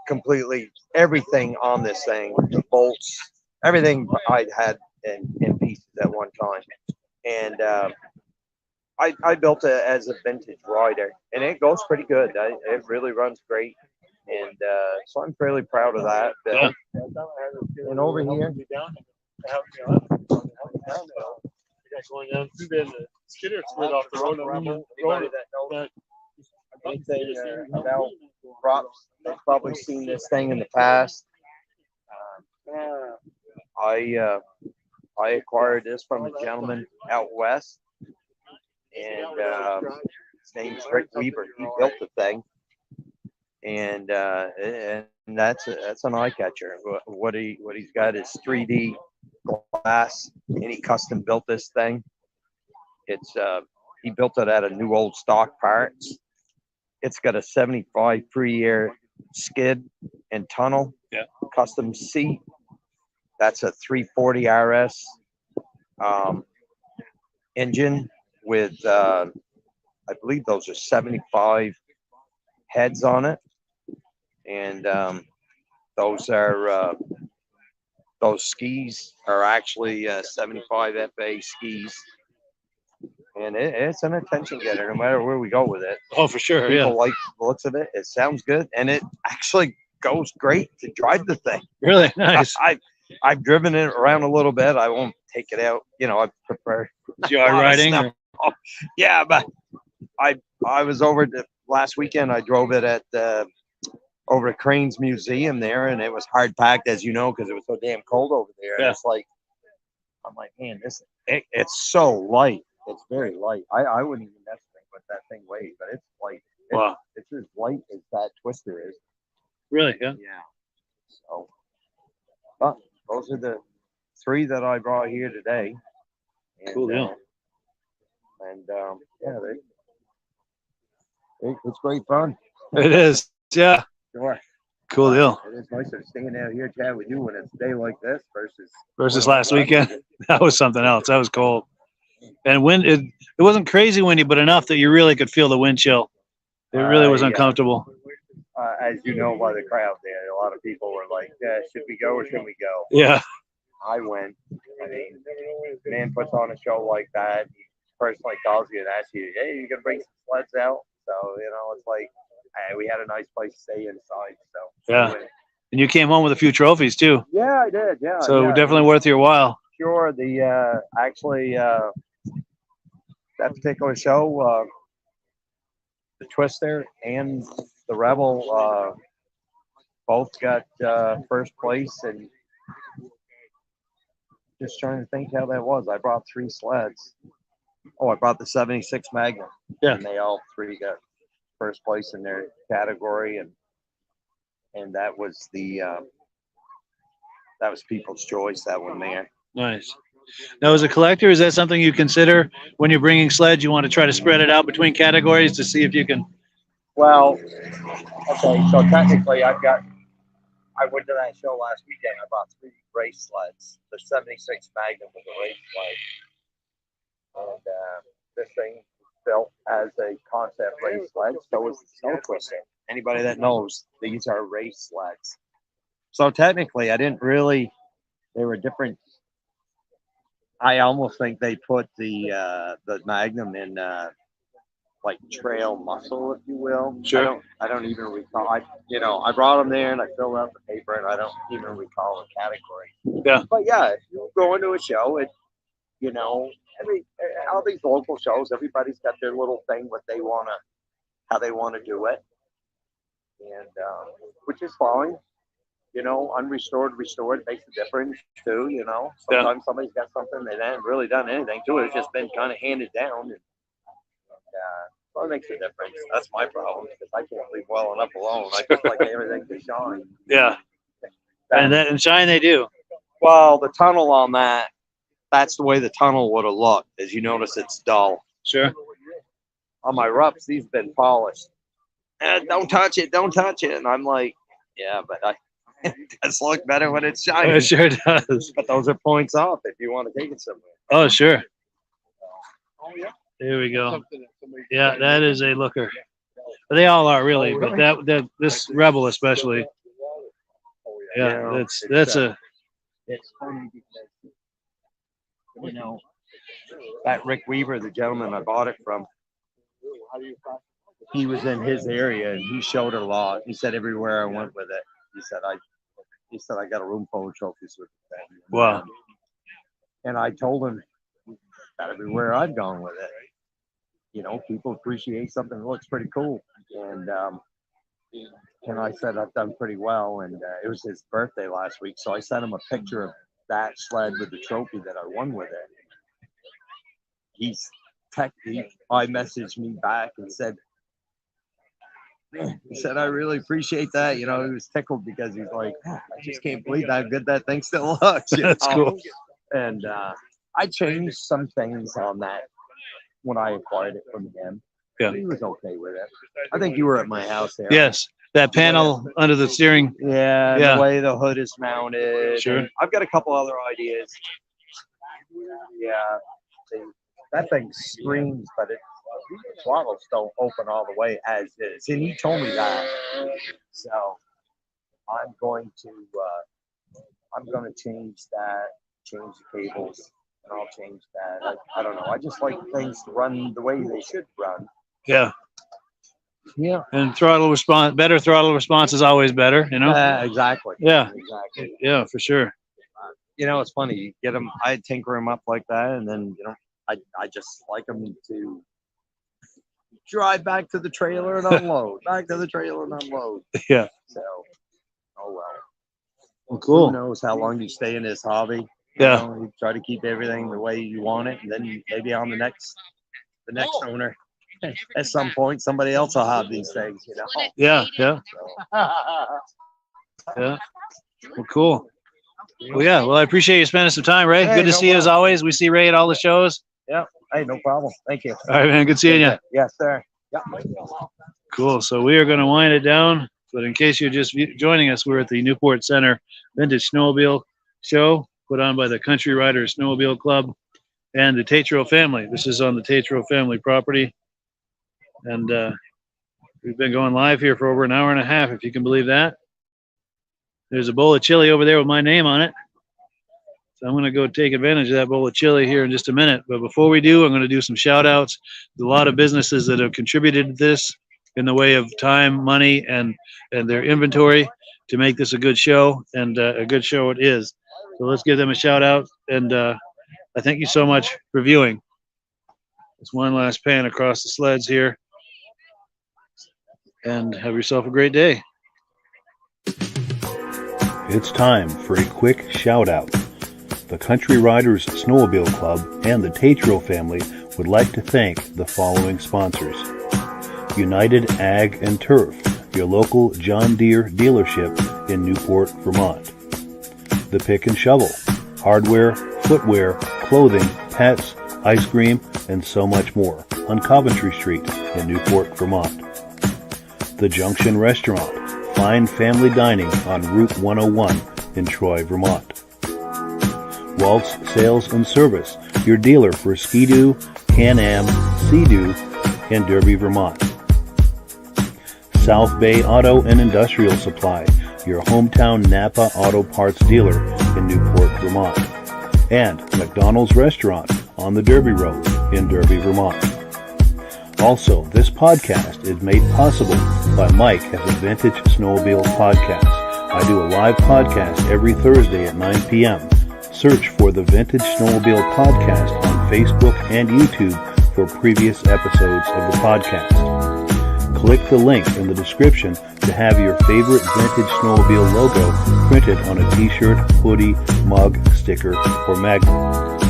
Completely everything on this thing, the bolts, everything I'd had in pieces at one time, and I built it as a vintage rider, and it goes pretty good. It really runs great, and so I'm fairly proud of that. Yeah. And over here, going down through there, the skidder slid off the road. anybody that knows anything about props, they've probably seen this thing in the past. I acquired this from a gentleman out west, and his name's Rick Weaver. He built the thing, and that's an eye catcher. What he's got is 3D glass, and he custom built this thing. It's he built it out of new old stock parts. It's got a 75 free air skid and tunnel. Yeah. Custom seat. That's a 340 RS engine with, I believe those are 75 heads on it. And those are, those skis are actually 75 FA skis. And it's an attention getter no matter where we go with it. Oh, for sure. People Yeah. like the looks of it. It sounds good. And it actually goes great to drive the thing. Really nice. I've driven it around a little bit. I won't take it out. You know, I prefer Yard riding. snow. or- Yeah, but I was over last weekend. I drove it at over at Crane's Museum there, and it was hard packed, as you know, because it was so damn cold over there. And Yeah. it's like, I'm like, man, it's so light. It's very light. I wouldn't even estimate what that thing weighs, but it's light. Wow. It's as light as that twister is. Really? Yeah. Yeah. So, but those are the 3 that I brought here today. And, Cool deal. Yeah, it's great fun. It is. Yeah. Sure. Cool deal. It is nicer staying out here chat with you when it's a day like this Versus last weekend. That was something else. That was cold. And wind, it wasn't crazy windy, but enough that you really could feel the wind chill. It really was Yeah. uncomfortable. As you know by the crowd there, a lot of people were like, should we go or should we go? Yeah. I went. I mean, man puts on a show like that. He personally calls you and asks you, hey, you gonna bring some sleds out? So, you know, it's like, hey, we had a nice place to stay inside. So Yeah. And you came home with a few trophies too. Yeah, I did. Yeah. So yeah. definitely worth your while. Sure. The actually that particular show, the Twister and the Rebel both got first place, and just trying to think how that was. I brought 3 sleds. Oh, I brought the 76 Magnum. Yeah. And they all 3 got first place in their category, and that was the that was People's Choice, that one there. Nice. Now, as a collector, is that something you consider when you're bringing sleds? You want to try to spread it out between categories to see if you can. Well, okay, so technically I went to that show last weekend. I bought 3 race sleds. The 76 Magnum was a race sled. And this thing built as a concept race sled. So is the Snow Twister. Anybody that knows, these are race sleds. So technically, I didn't really, they were different. I almost think they put the Magnum in like trail muscle, if you will. Sure. I don't even recall. I brought them there and I filled out the paper, and I don't even recall the category. Yeah. But yeah, if you go into a show, all these local shows, everybody's got their little thing, how they wanna do it, and which is fine. Unrestored, restored makes a difference too. Sometimes somebody's got something they haven't really done anything to it. It's just been kind of handed down. And so it makes a difference. That's my problem, because I can't leave well enough alone. I just like everything to shine. Yeah. And shine they do. Well, the tunnel on that's the way the tunnel would have looked. As you notice, it's dull. Sure. On my roughs, these have been polished. Don't touch it. Don't touch it. And I'm like, yeah, but it does look better when it's shiny. It sure does. But those are points off if you want to take it somewhere. Oh, sure. Oh, yeah. There we go. Something that somebody- Yeah, that is a looker. They all are really, but this Rebel especially. Yeah, that's a. It's funny because, that Rick Weaver, the gentleman I bought it from, he was in his area and he showed it a lot. He said everywhere I went with it, he said I got a room full of trophies with the thing. Wow. And I told him that everywhere I've gone with it, people appreciate something that looks pretty cool. And I said I've done pretty well. And it was his birthday last week, so I sent him a picture of that sled with the trophy that I won with it. He messaged me back and said, I really appreciate that. He was tickled because he's like, I just can't believe how good that thing still looks. That's cool. And I changed some things on that when I acquired it from him. Yeah. He was okay with it. I think you were at my house there. Yes. that panel under the steering. Yeah, Yeah. the way the hood is mounted. Sure. And I've got a couple other ideas. Yeah, that thing screams, but the throttles don't open all the way as is, and he told me that. So I'm going to change that, change the cables, and I'll change that. I don't know. I just like things to run the way they should run. Yeah. Yeah. And better throttle response is always better, you know? Exactly. Yeah. Exactly. Yeah, for sure. You know, it's funny. You get them. I tinker them up like that, and then I just like them to drive back to the trailer and unload. Back to the trailer and unload. Yeah. So, oh well. Well, cool. Who knows how long you stay in this hobby? Yeah. You try to keep everything the way you want it, and then maybe on the next owner, at some point, somebody else will have these things. You know. Yeah. Yeah. So, Yeah. Well, cool. Well, yeah. Well, I appreciate you spending some time, Ray. Hey, Good to no see you as always. We see Ray at all the shows. yeah. Hey, no problem. Thank you. All right, man. Good seeing you. Yes, sir. Yeah. Cool. So we are going to wind it down. But in case you're just joining us, we're at the Newport Center Vintage Snowmobile Show put on by the Country Riders Snowmobile Club and the Tetreault family. This is on the Tetreault family property. And we've been going live here for over an hour and a half, if you can believe that. There's a bowl of chili over there with my name on it. So I'm going to go take advantage of that bowl of chili here in just a minute. But before we do, I'm going to do some shout outs. There's a lot of businesses that have contributed to this in the way of time, money, and their inventory to make this a good show, and a good show it is. So let's give them a shout out, and I thank you so much for viewing. It's one last pan across the sleds here, and have yourself a great day. It's time for a quick shout out. The Country Riders Snowmobile Club and the Tetreault family would like to thank the following sponsors. United Ag and Turf, your local John Deere dealership in Newport, Vermont. The Pick and Shovel, hardware, footwear, clothing, pets, ice cream, and so much more on Coventry Street in Newport, Vermont. The Junction Restaurant, fine family dining on Route 101 in Troy, Vermont. Waltz Sales and Service, your dealer for Ski-Doo, Can-Am, Sea-Doo, and Derby, Vermont. South Bay Auto and Industrial Supply, your hometown Napa Auto Parts dealer in Newport, Vermont. And McDonald's Restaurant on the Derby Road in Derby, Vermont. Also, this podcast is made possible by Mike at the Vintage Snowmobile Podcast. I do a live podcast every Thursday at 9 p.m. Search for the Vintage Snowmobile Podcast on Facebook and YouTube for previous episodes of the podcast. Click the link in the description to have your favorite Vintage Snowmobile logo printed on a t-shirt, hoodie, mug, sticker, or magnet.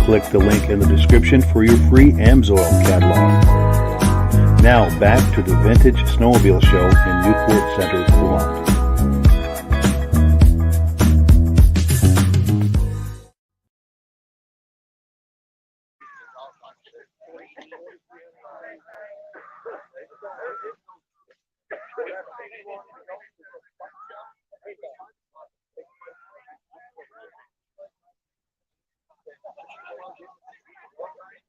Click the link in the description for your free Amsoil catalog. Now back to the Vintage Snowmobile Show in Newport Center, Vermont.